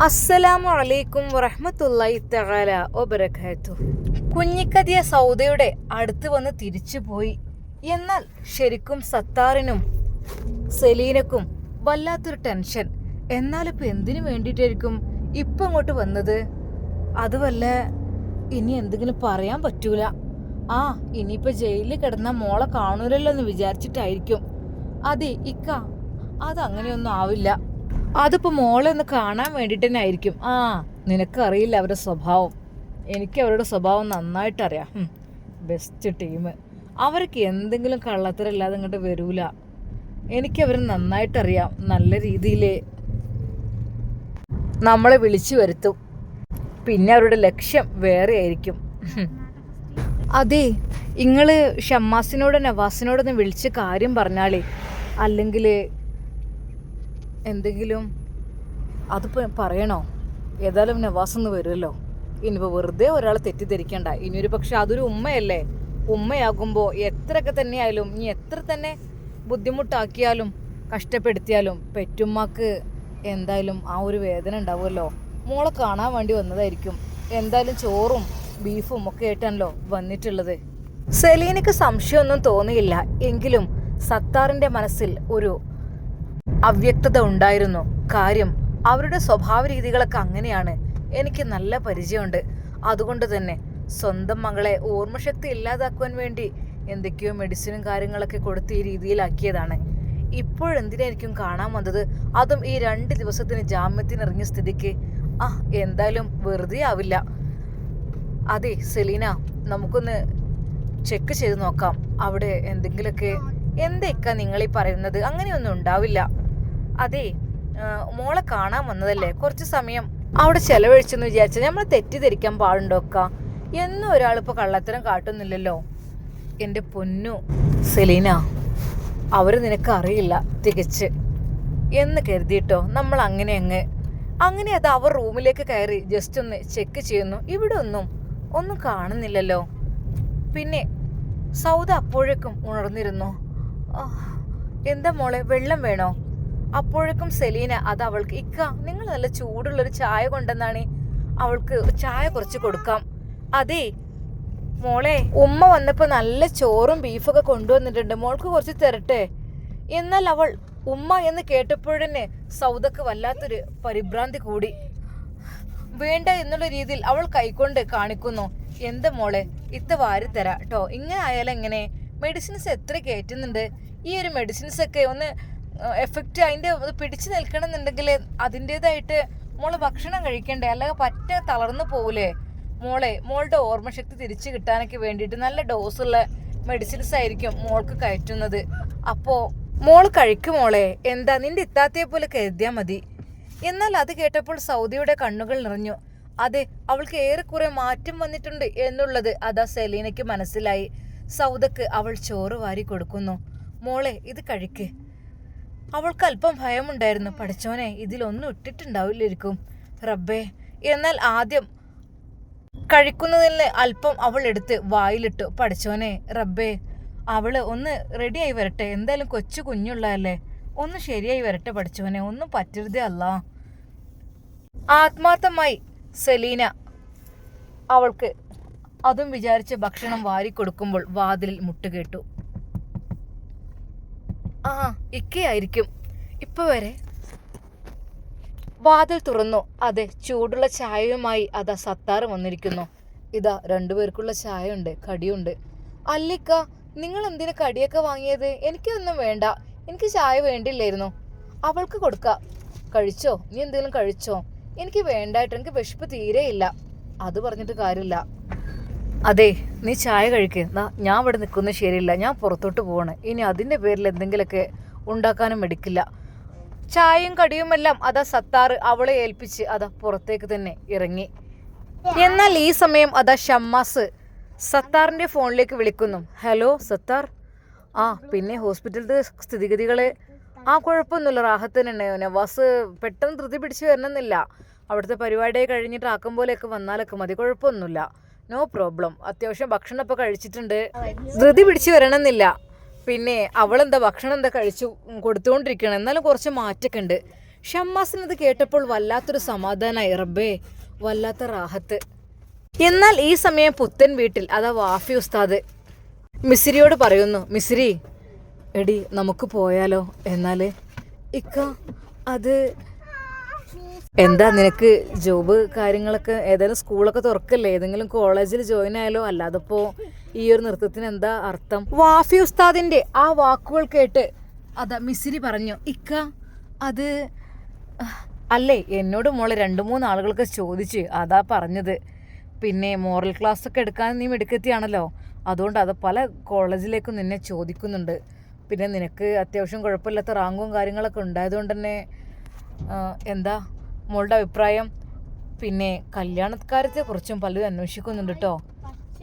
അസ്സലാമു അലൈക്കും വറഹ്മത്തുള്ളാഹി തആല വബറകാതുഹു. കുഞ്ഞിക്കതിയ സൗദയുടെ അടുത്ത് വന്ന് തിരിച്ചു പോയി. എന്നാൽ ശരിക്കും സത്താറിനും സെലീനക്കും വല്ലാത്തൊരു ടെൻഷൻ. എന്നാലിപ്പോൾ എന്തിനു വേണ്ടിയിട്ടായിരിക്കും ഇപ്പം അങ്ങോട്ട് വന്നത്? അതുവല്ല ഇനി എന്തെങ്കിലും പറയാൻ പറ്റൂല. ഇനിയിപ്പോൾ ജയിലിൽ കിടന്ന മോളെ കാണൂലല്ലോ എന്ന് വിചാരിച്ചിട്ടായിരിക്കും. അതെ ഇക്ക, അതങ്ങനെയൊന്നും ആവില്ല. അതിപ്പോൾ മോളെ ഒന്ന് കാണാൻ വേണ്ടിയിട്ട് തന്നെ ആയിരിക്കും. നിനക്കറിയില്ല അവരുടെ സ്വഭാവം. എനിക്ക് അവരുടെ സ്വഭാവം നന്നായിട്ടറിയാം. Best team. അവർക്ക് എന്തെങ്കിലും കള്ളത്തരല്ലാതെ ഇങ്ങോട്ട് വരൂല. എനിക്കവരെ നന്നായിട്ടറിയാം. നല്ല രീതിയിൽ നമ്മളെ വിളിച്ചു വരുത്തും. പിന്നെ അവരുടെ ലക്ഷ്യം വേറെ ആയിരിക്കും. അതെ, നിങ്ങൾ ഷമ്മാസിനോട് നവാസിനോടൊന്ന് വിളിച്ച് കാര്യം പറഞ്ഞാളേ. അല്ലെങ്കിൽ എന്തെങ്കിലും അതിപ്പോൾ പറയണോ? ഏതായാലും നവാസൊന്ന് വരുമല്ലോ. ഇനിയിപ്പോൾ വെറുതെ ഒരാളെ തെറ്റിദ്ധരിക്കണ്ട. ഇനിയൊരു പക്ഷെ അതൊരു ഉമ്മയല്ലേ. ഉമ്മയാകുമ്പോൾ എത്രയൊക്കെ തന്നെയായാലും ഇനി എത്ര തന്നെ ബുദ്ധിമുട്ടാക്കിയാലും കഷ്ടപ്പെടുത്തിയാലും പെറ്റുമ്മക്ക് എന്തായാലും ആ ഒരു വേദന ഉണ്ടാവുമല്ലോ. മോളെ കാണാൻ വേണ്ടി വന്നതായിരിക്കും. എന്തായാലും ചോറും ബീഫും ഒക്കെ ആയിട്ടാണല്ലോ വന്നിട്ടുള്ളത്. സെലീനക്ക് സംശയമൊന്നും തോന്നിയില്ല. എങ്കിലും സത്താറിൻ്റെ മനസ്സിൽ ഒരു അവ്യക്തത ഉണ്ടായിരുന്നു. കാര്യം അവരുടെ സ്വഭാവ രീതികളൊക്കെ അങ്ങനെയാണ്. എനിക്ക് നല്ല പരിചയമുണ്ട്. അതുകൊണ്ട് തന്നെ സ്വന്തം മകളെ ഓർമ്മശക്തി ഇല്ലാതാക്കുവാൻ വേണ്ടി എന്തൊക്കെയോ മെഡിസിനും കാര്യങ്ങളൊക്കെ കൊടുത്ത് ഈ രീതിയിലാക്കിയതാണ്. ഇപ്പോഴെന്തിനായിരിക്കും കാണാൻ വന്നത്? അതും ഈ 2 ദിവസത്തിന് ജാമ്യത്തിനിറങ്ങിയ സ്ഥിതിക്ക്. എന്തായാലും വെറുതെ ആവില്ല. അതെ സെലീന, നമുക്കൊന്ന് ചെക്ക് ചെയ്ത് നോക്കാം. അവിടെ എന്തെങ്കിലുമൊക്കെ. എന്തൊക്കെ നിങ്ങളീ പറയുന്നത്? അങ്ങനെയൊന്നും ഉണ്ടാവില്ല. അതെ, മോളെ കാണാൻ വന്നതല്ലേ, കുറച്ച് സമയം അവിടെ ചെലവഴിച്ചെന്ന് വിചാരിച്ചാൽ നമ്മൾ തെറ്റിദ്ധരിക്കാൻ പാടുണ്ടോക്ക. എന്നും ഒരാളിപ്പോൾ കള്ളത്തരം കാട്ടുന്നില്ലല്ലോ. എൻ്റെ പൊന്നു സെലീന, അവർ നിനക്ക് അറിയില്ല തികച്ച് എന്ന് കരുതിയിട്ടോ നമ്മൾ അങ്ങനെ അത് അവർ റൂമിലേക്ക് കയറി ജസ്റ്റ് ഒന്ന് ചെക്ക് ചെയ്യുന്നു. ഇവിടെ ഒന്നും കാണുന്നില്ലല്ലോ. പിന്നെ സൗദ അപ്പോഴേക്കും ഉണർന്നിരുന്നു. എന്താ മോളെ, വെള്ളം വേണോ? അപ്പോഴേക്കും സെലീന അത് അവൾക്ക്, ഇക്ക നിങ്ങൾ നല്ല ചൂടുള്ളൊരു ചായ കൊണ്ടെന്നാണ്. അവൾക്ക് ചായ കുറച്ച് കൊടുക്കാം. അതെ മോളെ, ഉമ്മ വന്നപ്പോൾ നല്ല ചോറും ബീഫൊക്കെ കൊണ്ടുവന്നിട്ടുണ്ട്. മോൾക്ക് കുറച്ച് തരട്ടെ? എന്നാൽ അവൾ ഉമ്മ എന്ന് കേട്ടപ്പോഴന്നെ സൗദക്ക് വല്ലാത്തൊരു പരിഭ്രാന്തി കൂടി. വേണ്ട എന്നുള്ള രീതിയിൽ അവൾ കൈക്കൊണ്ട് കാണിക്കുന്നു. എന്താ മോളെ, വാരി തരാം കേട്ടോ. ഇങ്ങനെ ആയാലും എങ്ങനെ? മെഡിസിൻസ് എത്ര കയറ്റുന്നുണ്ട്? ഈ ഒരു മെഡിസിൻസ് ഒക്കെ ഒന്ന് എഫക്റ്റ് അതിൻ്റെ പിടിച്ചു നിൽക്കണമെന്നുണ്ടെങ്കിൽ അതിൻ്റെതായിട്ട് മോള് ഭക്ഷണം കഴിക്കണ്ടേ? അല്ലെങ്കിൽ പറ്റ തളർന്നു പോകൂലേ? മോളുടെ ഓർമ്മശക്തി തിരിച്ചു കിട്ടാനൊക്കെ വേണ്ടിയിട്ട് നല്ല ഡോസുള്ള മെഡിസിൻസ് ആയിരിക്കും മോൾക്ക് കയറ്റുന്നത്. അപ്പോൾ മോള് കഴിക്കും മോളെ. എന്താ നിന്റെ ഇത്താത്തയെ പോലെ കരുതിയാൽ മതി. എന്നാൽ അത് കേട്ടപ്പോൾ സൗദിയുടെ കണ്ണുകൾ നിറഞ്ഞു. അതെ, അവൾക്ക് ഏറെക്കുറെ മാറ്റം വന്നിട്ടുണ്ട് എന്നുള്ളത് അതാ സെലീനയ്ക്ക് മനസ്സിലായി. സൗദക്ക് അവൾ ചോറ് വാരി കൊടുക്കുന്നു. മോളെ, ഇത് കഴിക്ക്. അവൾക്ക് അല്പം ഭയമുണ്ടായിരുന്നു. പഠിച്ചോനെ, ഇതിലൊന്നും ഇട്ടിട്ടുണ്ടാവില്ലായിരിക്കും റബ്ബേ. എന്നാൽ ആദ്യം കഴിക്കുന്നതിന് അല്പം അവൾ എടുത്ത് വായിലിട്ടു. പഠിച്ചോനെ റബ്ബേ, അവള് ഒന്ന് റെഡിയായി വരട്ടെ. എന്തായാലും കൊച്ചു കുഞ്ഞുള്ളതല്ലേ, ഒന്ന് ശരിയായി വരട്ടെ പഠിച്ചോനെ, ഒന്നും പറ്റരുതേ അല്ലാ. ആത്മാർത്ഥമായി സെലീന അവൾക്ക് അതും വിചാരിച്ച് ഭക്ഷണം വാരിക്കൊടുക്കുമ്പോൾ വാതിലിൽ മുട്ടുകേട്ടു. ഇക്കയായിരിക്കും. ഇപ്പൊ വരെ വാതിൽ തുറന്നു. അതെ, ചൂടുള്ള ചായയുമായി അതാ സത്താറ് വന്നിരിക്കുന്നു. ഇതാ 2 പേർക്കുള്ള ചായ ഉണ്ട്, കടിയുണ്ട്. അല്ലിക്ക, നിങ്ങൾ എന്തിനു കടിയൊക്കെ വാങ്ങിയത്? എനിക്കൊന്നും വേണ്ട, എനിക്ക് ചായ വേണ്ടില്ലായിരുന്നു. അവൾക്ക് കൊടുക്ക. കഴിച്ചോ? നീ എന്തെങ്കിലും കഴിച്ചോ? എനിക്ക് വേണ്ടായിട്ട്, എനിക്ക് വിശപ്പ് തീരെയില്ല. അത് പറഞ്ഞിട്ട് കാര്യമില്ല. അതെ, നീ ചായ കഴിക്ക്. ഞാൻ ഇവിടെ നിൽക്കുന്നത് ശരിയില്ല. ഞാൻ പുറത്തോട്ട് പോവാണ്. ഇനി അതിൻ്റെ പേരിൽ എന്തെങ്കിലുമൊക്കെ ഉണ്ടാക്കാനും മടിക്കില്ല. ചായയും കടിയുമെല്ലാം അതാ സത്താറ് അവളെ ഏൽപ്പിച്ച് അതാ പുറത്തേക്ക് തന്നെ ഇറങ്ങി. എന്നാൽ ഈ സമയം അതാ ഷമ്മാസ് സത്താറിൻ്റെ ഫോണിലേക്ക് വിളിക്കുന്നു. ഹലോ സത്താർ. പിന്നെ ഹോസ്പിറ്റലിലെ സ്ഥിതിഗതികൾ? കുഴപ്പമൊന്നുമില്ല, റാഹത്ത് തന്നെ. നവാസ് പെട്ടെന്ന് ധൃതി പിടിച്ച് വരണമെന്നില്ല. അവിടുത്തെ പരിപാടിയായി കഴിഞ്ഞിട്ട് ആക്കം പോലെയൊക്കെ വന്നാലൊക്കെ മതി, കുഴപ്പമൊന്നുമില്ല. No problem. അത്യാവശ്യം ഭക്ഷണം ഇപ്പോൾ കഴിച്ചിട്ടുണ്ട്. ധൃതി പിടിച്ച് വരണമെന്നില്ല. പിന്നെ അവളെന്താ ഭക്ഷണം കഴിച്ചു കൊടുത്തുകൊണ്ടിരിക്കണം. എന്നാലും കുറച്ച് മാറ്റമൊക്കെ ഉണ്ട്. ഷമ്മാസിനത് കേട്ടപ്പോൾ വല്ലാത്തൊരു സമാധാനമായി. റബ്ബേ, വല്ലാത്ത റാഹത്ത്. എന്നാൽ ഈ സമയം പുത്തൻ വീട്ടിൽ അതാ വാഫി ഉസ്താദ് മിസ്രിയോട് പറയുന്നു, മിസ്രി എടി നമുക്ക് പോയാലോ? എന്നാൽ ഇക്ക അത് എന്താ നിനക്ക് ജോബ് കാര്യങ്ങളൊക്കെ ഏതായാലും സ്കൂളൊക്കെ തുറക്കല്ലേ, ഏതെങ്കിലും കോളേജിൽ ജോയിൻ ആയാലോ, അല്ലാതപ്പോൾ ഈ ഒരു നൃത്തത്തിന് എന്താ അർത്ഥം? വാഫി ഉസ്താദിൻ്റെ ആ വാക്കുകൾ കേട്ട് അതാ മിസ്രി പറഞ്ഞു, ഇക്ക അത് അല്ലേ എന്നോട് മോളെ 2-3 ആളുകൾക്ക് ചോദിച്ച് അതാ പറഞ്ഞത്. പിന്നെ മോറൽ ക്ലാസ് ഒക്കെ എടുക്കാൻ നീ മിടുക്കത്തിയാണല്ലോ, അതുകൊണ്ട് അത് പല കോളേജിലേക്കും നിന്നെ ചോദിക്കുന്നുണ്ട്. പിന്നെ നിനക്ക് അത്യാവശ്യം കുഴപ്പമില്ലാത്ത റാങ്കും കാര്യങ്ങളൊക്കെ ഉണ്ടായതുകൊണ്ട് തന്നെ എന്താ മോളുടെ അഭിപ്രായം? പിന്നെ കല്യാണക്കാര്യത്തെക്കുറിച്ചും പലരും അന്വേഷിക്കുന്നുണ്ട് കേട്ടോ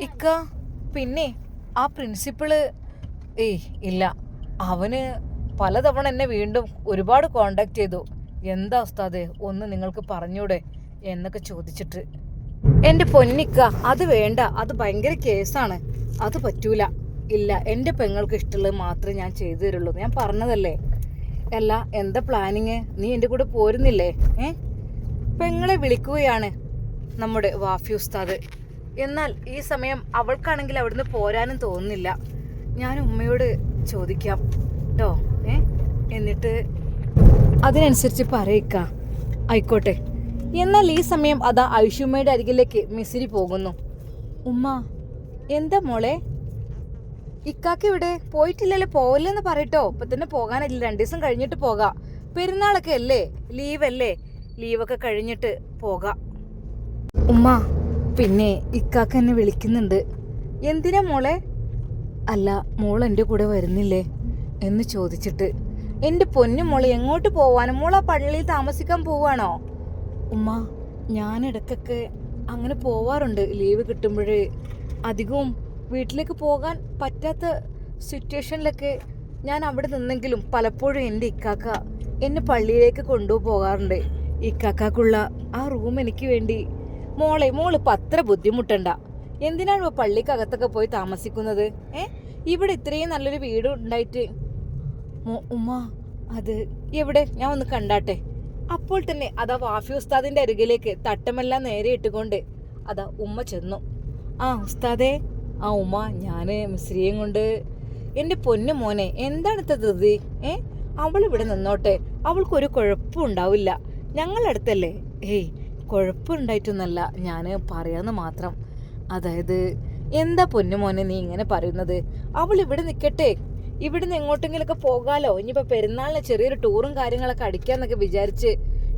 ഇക്ക. പിന്നെ ആ പ്രിൻസിപ്പിള് ഇല്ല, അവന് പലതവണ എന്നെ വീണ്ടും ഒരുപാട് കോണ്ടാക്ട് ചെയ്തു. എന്താ ഉസ്താദേ, ഒന്ന് നിങ്ങൾക്ക് പറഞ്ഞൂടെ എന്നൊക്കെ ചോദിച്ചിട്ട്. എൻ്റെ പൊന്നിക്ക അത് വേണ്ട, അത് ഭയങ്കര കേസാണ്, അത് പറ്റൂല. ഇല്ല, എൻ്റെ പെങ്ങൾക്ക് ഇഷ്ടമുള്ളത് മാത്രമേ ഞാൻ ചെയ്തു തരുള്ളൂ, ഞാൻ പറഞ്ഞതല്ലേ. അല്ല എന്താ പ്ലാനിങ്? നീ എൻ്റെ കൂടെ പോരുന്നില്ലേ? പെങ്ങളെ വിളിക്കുകയാണ് നമ്മുടെ വാഫി ഉസ്താദ്. എന്നാൽ ഈ സമയം അവൾക്കാണെങ്കിൽ അവിടുന്ന് പോരാനും തോന്നുന്നില്ല. ഞാൻ ഉമ്മയോട് ചോദിക്കാം കേട്ടോ, എന്നിട്ട് അതിനനുസരിച്ച് പറയിക്ക. ആയിക്കോട്ടെ. എന്നാൽ ഈ സമയം അതാ ഐഷുമ്മയുടെ അരികിലേക്ക് മിസ്രി പോകുന്നു. ഉമ്മ എന്താ മോളെ? ഇക്കാക്ക് ഇവിടെ പോയിട്ടില്ലല്ലോ, പോവില്ലെന്ന് പറയട്ടോ. ഇപ്പൊ തന്നെ പോകാനില്ല, 2 ദിവസം കഴിഞ്ഞിട്ട് പോകാം. പെരുന്നാളൊക്കെ അല്ലേ, ലീവല്ലേ, ലീവൊക്കെ കഴിഞ്ഞിട്ട് പോകാം. ഉമ്മ പിന്നെ ഇക്കാക്ക് എന്നെ വിളിക്കുന്നുണ്ട്. എന്തിനാ മോളെ? അല്ല മോൾ എൻ്റെ കൂടെ വരുന്നില്ലേ എന്ന് ചോദിച്ചിട്ട്. എൻ്റെ പൊന്നു മോളെ എങ്ങോട്ട് പോവാനും? മോൾ ആ പള്ളിയിൽ താമസിക്കാൻ പോവാണോ? ഉമ്മ ഞാൻ ഇടയ്ക്കൊക്കെ അങ്ങനെ പോവാറുണ്ട്, ലീവ് കിട്ടുമ്പോഴേ. അധികവും വീട്ടിലേക്ക് പോകാൻ പറ്റാത്ത സിറ്റുവേഷനിലൊക്കെ ഞാൻ അവിടെ നിന്നെങ്കിലും പലപ്പോഴും എൻ്റെ ഇക്കാക്ക എന്നെ പള്ളിയിലേക്ക് കൊണ്ടുപോകാറുണ്ട്. ഇക്കാക്കുള്ള ആ റൂം എനിക്ക് വേണ്ടി. മോളിപ്പോൾ അത്ര ബുദ്ധിമുട്ടണ്ട. എന്തിനാണ് ഇപ്പോൾ പള്ളിക്കകത്തൊക്കെ പോയി താമസിക്കുന്നത്? ഇവിടെ ഇത്രയും നല്ലൊരു വീട് ഉണ്ടായിട്ട്. ഉമ്മ അത് എവിടെ, ഞാൻ ഒന്ന് കണ്ടാട്ടെ. അപ്പോൾ തന്നെ അതാ വാഫി ഉസ്താദിന്റെ അരികിലേക്ക് തട്ടമെല്ലാം നേരെ ഇട്ടുകൊണ്ട് അതാ ഉമ്മ ചെന്നു. ആ ഉസ്താദേ. ആ ഉമ്മ, ഞാന് മിസ്രിയേയും കൊണ്ട്. എൻ്റെ പൊന്നു മോനെ, എന്താണ് ധൃതി? അവളിവിടെ നിന്നോട്ടെ, അവൾക്കൊരു കുഴപ്പം ഉണ്ടാവില്ല, ഞങ്ങളടുത്തല്ലേ. കുഴപ്പമുണ്ടായിട്ടൊന്നല്ല, ഞാൻ പറയാന്ന് മാത്രം. അതായത് എന്താ പൊന്നു മോനെ നീ ഇങ്ങനെ പറയുന്നത്? അവൾ ഇവിടെ നിൽക്കട്ടെ, ഇവിടുന്ന് എങ്ങോട്ടെങ്കിലൊക്കെ പോകാലോ. ഇനിയിപ്പോൾ പെരുന്നാളിന് ചെറിയൊരു ടൂറും കാര്യങ്ങളൊക്കെ അടിക്കാന്നൊക്കെ വിചാരിച്ച്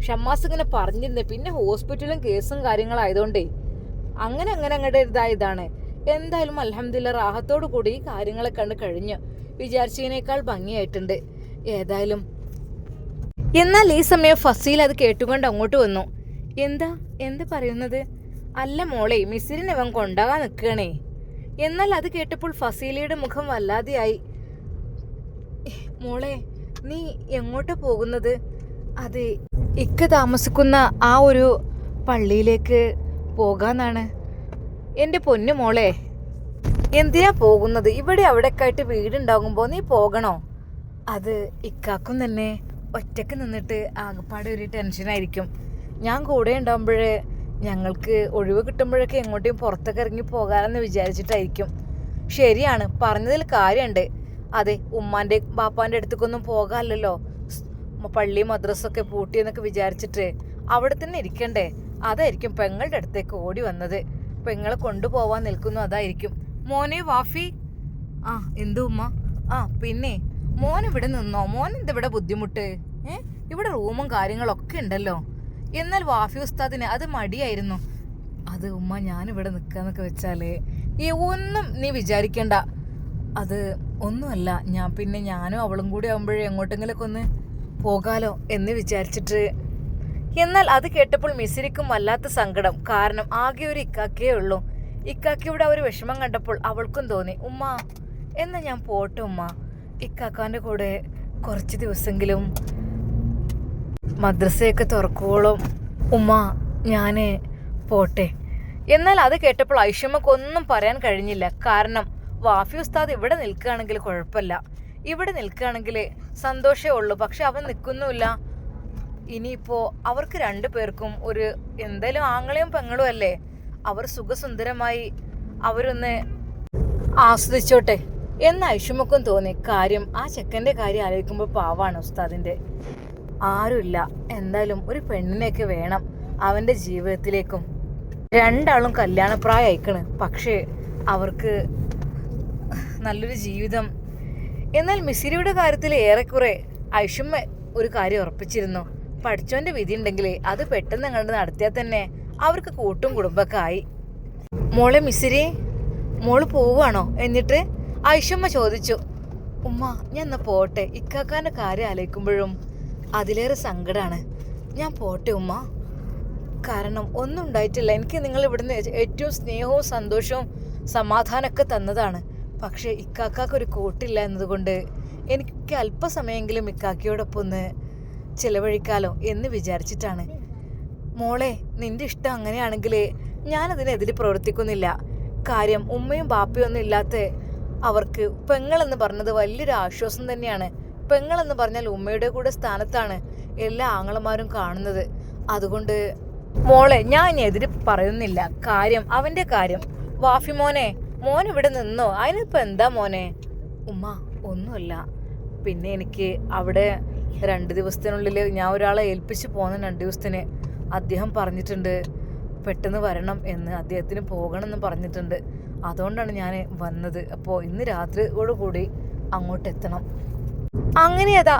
ഷമ്മാസ് ഇങ്ങനെ പറഞ്ഞിരുന്നേ. പിന്നെ ഹോസ്പിറ്റലും കേസും കാര്യങ്ങളായതുകൊണ്ടേ അങ്ങനെ അങ്ങോട്ട് ഇതാണ്. എന്തായാലും അൽഹംദുലില്ലാ റാഹത്തോടു കൂടി ഈ കാര്യങ്ങളെ കണ്ട് കഴിഞ്ഞു. വിചാരിച്ചതിനേക്കാൾ ഭംഗിയായിട്ടുണ്ട് ഏതായാലും. എന്നാൽ ഈ സമയം ഫസീൽ അത് കേട്ടുകൊണ്ട് അങ്ങോട്ട് വന്നു. എന്താ പറയുന്നത്? അല്ല മോളെ, മിസ്സിനെ അവൻ കൊണ്ടാകാൻ നിൽക്കണേ. എന്നാൽ അത് കേട്ടപ്പോൾ ഫസീലയുടെ മുഖം വല്ലാതെയായി. മോളെ നീ എങ്ങോട്ടാ പോകുന്നത്? അതെ, ഇക്ക താമസിക്കുന്ന ആ ഒരു പള്ളിയിലേക്ക് പോകാന്നാണ്. എൻ്റെ പൊന്നു മോളെ, എന്തിനാ പോകുന്നത്? ഇവിടെ അവിടെയൊക്കെ ആയിട്ട് വീടുണ്ടാകുമ്പോൾ നീ പോകണോ? അത് ഇക്കാക്കും തന്നെ ഒറ്റക്ക് നിന്നിട്ട് ആകെപ്പാടെ ഒരു ടെൻഷനായിരിക്കും. ഞാൻ കൂടെ ഉണ്ടാകുമ്പോഴേ ഞങ്ങൾക്ക് ഒഴിവ് കിട്ടുമ്പോഴൊക്കെ എങ്ങോട്ടും പുറത്തൊക്കെ ഇറങ്ങി പോകാമെന്ന് വിചാരിച്ചിട്ടായിരിക്കും. ശരിയാണ്, പറഞ്ഞതിൽ കാര്യമുണ്ട്. അതെ, ഉമ്മാൻ്റെ ബാപ്പാൻ്റെ അടുത്തേക്കൊന്നും പോകാമല്ലോ, പള്ളി മദ്രസൊക്കെ പൂട്ടിയെന്നൊക്കെ വിചാരിച്ചിട്ട് അവിടെ തന്നെ ഇരിക്കണ്ടേ. അതായിരിക്കും പെങ്ങളുടെ അടുത്തേക്ക് ഓടി വന്നത്. പെങ്ങളെ കൊണ്ടുപോവാൻ നിൽക്കുന്നു, അതായിരിക്കും. മോനെ വാഫി. ആ എന്തു ഉമ്മ? ആ പിന്നെ മോൻ ഇവിടെ നിന്നോ? മോൻ എന്തിവിടെ ബുദ്ധിമുട്ട്? ഇവിടെ റൂമും കാര്യങ്ങളൊക്കെ ഉണ്ടല്ലോ. എന്നാൽ വാഫി ഉസ്താദിന് അത് മടിയായിരുന്നു. അത് ഉമ്മ ഞാനിവിടെ നിൽക്കാന്നൊക്കെ വെച്ചാലേ ഒന്നും നീ വിചാരിക്കണ്ട, അത് ഒന്നുമല്ല. ഞാനും അവളും കൂടി ആകുമ്പോഴേ എങ്ങോട്ടെങ്കിലൊക്കെ ഒന്ന് പോകാലോ എന്ന് വിചാരിച്ചിട്ട്. എന്നാൽ അത് കേട്ടപ്പോൾ മിസിരിക്കും വല്ലാത്ത സങ്കടം. കാരണം ആകെ ഒരു ഇക്കാക്കേ ഉള്ളൂ. ഇക്കാക്കയുടെ ഒരു വിഷമം കണ്ടപ്പോൾ അവൾക്കും തോന്നി, ഉമ്മ എന്നാ ഞാൻ പോട്ടെ ഉമ്മ, ഇക്കാക്കാൻ്റെ കൂടെ കുറച്ച് ദിവസമെങ്കിലും മദ്രസയൊക്കെ തുറക്കുവോളും ഉമ്മ ഞാൻ പോട്ടെ. എന്നാൽ അത് കേട്ടപ്പോൾ ഐഷമ്മക്കൊന്നും പറയാൻ കഴിഞ്ഞില്ല. കാരണം വാഫി ഉസ്താദ് ഇവിടെ നിൽക്കുകയാണെങ്കിൽ കുഴപ്പമില്ല, ഇവിടെ നിൽക്കുകയാണെങ്കിൽ സന്തോഷമേ ഉള്ളൂ. പക്ഷെ അവൻ നിൽക്കുന്നുമില്ല. ഇനിയിപ്പോ അവർക്ക് രണ്ടു പേർക്കും ഒരു എന്തായാലും ആങ്ങളെയും പെങ്ങളും അല്ലേ, അവർ സുഖസുന്ദരമായി അവരൊന്ന് ആസ്വദിച്ചോട്ടെ എന്ന് ഐഷുമക്കും തോന്നി. കാര്യം ആ ചെക്കൻ്റെ കാര്യം ആലോചിക്കുമ്പോൾ പാവാണ് ഉസ്താദിൻ്റെ. ആരുമില്ല, എന്തായാലും ഒരു പെണ്ണിനെയൊക്കെ വേണം അവൻ്റെ ജീവിതത്തിലേക്കും. രണ്ടാളും കല്യാണപ്രായം അയക്കണ്, പക്ഷേ അവർക്ക് നല്ലൊരു ജീവിതം. എന്നാൽ മിസിരിയുടെ കാര്യത്തിൽ ഏറെക്കുറെ ഐഷുമ്മ ഒരു കാര്യം ഉറപ്പിച്ചിരുന്നു. പഠിച്ചോൻ്റെ വിധി ഉണ്ടെങ്കിൽ അത് പെട്ടെന്ന് കണ്ട് നടത്തിയാൽ തന്നെ അവർക്ക് കൂട്ടും കുടുംബമൊക്കെ ആയി. മോളെ മിസിരി, മോള് പോവുകയാണോ? എന്നിട്ട് ഐഷുമ്മ ചോദിച്ചു. ഉമ്മ, ഞാൻ എന്നാ പോട്ടെ, ഇക്കാക്കാൻ്റെ കാര്യം ആലോചിക്കുമ്പോഴും അതിലേറെ സങ്കടമാണ്. ഞാൻ പോട്ടെ ഉമ്മ. കാരണം ഒന്നും ഉണ്ടായിട്ടില്ല. എനിക്ക് നിങ്ങൾ ഇവിടുന്ന് ഏറ്റവും സ്നേഹവും സന്തോഷവും സമാധാനമൊക്കെ തന്നതാണ്. പക്ഷേ ഇക്കാക്കൊരു കൂട്ടില്ല എന്നതുകൊണ്ട് എനിക്ക് അല്പസമയമെങ്കിലും ഇക്കാക്കയോടൊപ്പം ഒന്ന് ചിലവഴിക്കാലോ എന്ന് വിചാരിച്ചിട്ടാണ്. മോളെ, നിന്റെ ഇഷ്ടം അങ്ങനെയാണെങ്കിൽ ഞാനതിനെതിരെ പ്രവർത്തിക്കുന്നില്ല. കാര്യം ഉമ്മയും ബാപ്പയും ഒന്നും ഇല്ലാത്ത അവർക്ക് പെങ്ങളെന്ന് പറഞ്ഞത് വലിയൊരു ആശ്വാസം തന്നെയാണ്. പെങ്ങളെന്ന് പറഞ്ഞാൽ ഉമ്മയുടെ കൂടെ സ്ഥാനത്താണ് എല്ലാ ആങ്ങളമാരും കാണുന്നത്. അതുകൊണ്ട് മോളെ, ഞാൻ ഇനി എതിര് പറയുന്നില്ല. കാര്യം അവൻ്റെ കാര്യം. വാഫി മോനെ, മോൻ ഇവിടെ നിന്നോ? അതിനിപ്പോൾ എന്താ മോനെ? ഉമ്മ, ഒന്നുമില്ല. പിന്നെ എനിക്ക് അവിടെ 2 ദിവസത്തിനുള്ളിൽ ഞാൻ ഒരാളെ ഏൽപ്പിച്ച് പോകുന്ന 2 ദിവസത്തിന് അദ്ദേഹം പറഞ്ഞിട്ടുണ്ട് പെട്ടെന്ന് വരണം എന്ന്, അദ്ദേഹത്തിന് പോകണമെന്ന് പറഞ്ഞിട്ടുണ്ട്. അതുകൊണ്ടാണ് ഞാൻ വന്നത്. അപ്പോൾ ഇന്ന് രാത്രിയോടുകൂടി അങ്ങോട്ട് എത്തണം. അങ്ങനെ അതാ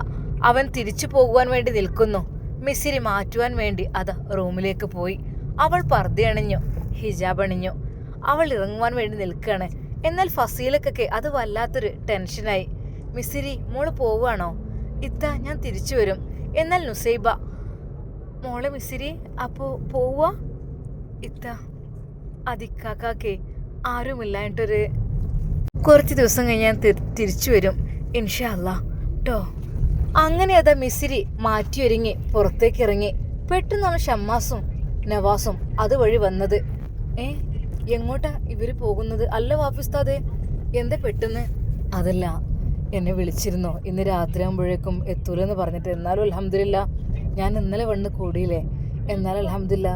അവൻ തിരിച്ചു പോകുവാൻ വേണ്ടി നിൽക്കുന്നു. മിസിരി മാറ്റുവാൻ വേണ്ടി അതാ റൂമിലേക്ക് പോയി. അവൾ പർദ്ദയണിഞ്ഞു, ഹിജാബ് അണിഞ്ഞു. അവൾ ഇറങ്ങുവാൻ വേണ്ടി നിൽക്കുകയാണ്. എന്നാൽ ഫസീലക്കൊക്കെ അത് വല്ലാത്തൊരു ടെൻഷനായി. മിസിരി, മോള് പോവുകയാണോ? ഇത്ത, ഞാൻ തിരിച്ചു വരും. എന്നാൽ നുസൈബ, മോളെ മിസിരി, അപ്പോൾ പോവുക? ഇത്ത, അതിക്കാക്കെ ആരുമില്ലായിട്ടൊരു കുറച്ച് ദിവസം കഴിഞ്ഞ് ഞാൻ തിരിച്ചു വരും ഇൻഷാ അല്ലാ ട്ടോ. അങ്ങനെ അതാ മിസിരി മാറ്റിയൊരുങ്ങി പുറത്തേക്ക് ഇറങ്ങി. പെട്ടെന്നാണ് ഷമ്മാസും നവാസും അതുവഴി വന്നത്. എങ്ങോട്ടാ ഇവര് പോകുന്നത്? അല്ല വാഫിസ്താദേ, എന്താ പെട്ടെന്ന്? അതല്ല, എന്നെ വിളിച്ചിരുന്നോ ഇന്ന് രാത്രിയാകുമ്പോഴേക്കും എത്തൂലെന്ന് പറഞ്ഞിട്ട്. എന്നാലും അൽഹംദുലില്ലാ ഞാൻ ഇന്നലെ വന്ന് കൂടിയില്ലേ. എന്നാലും അൽഹംദുലില്ലാ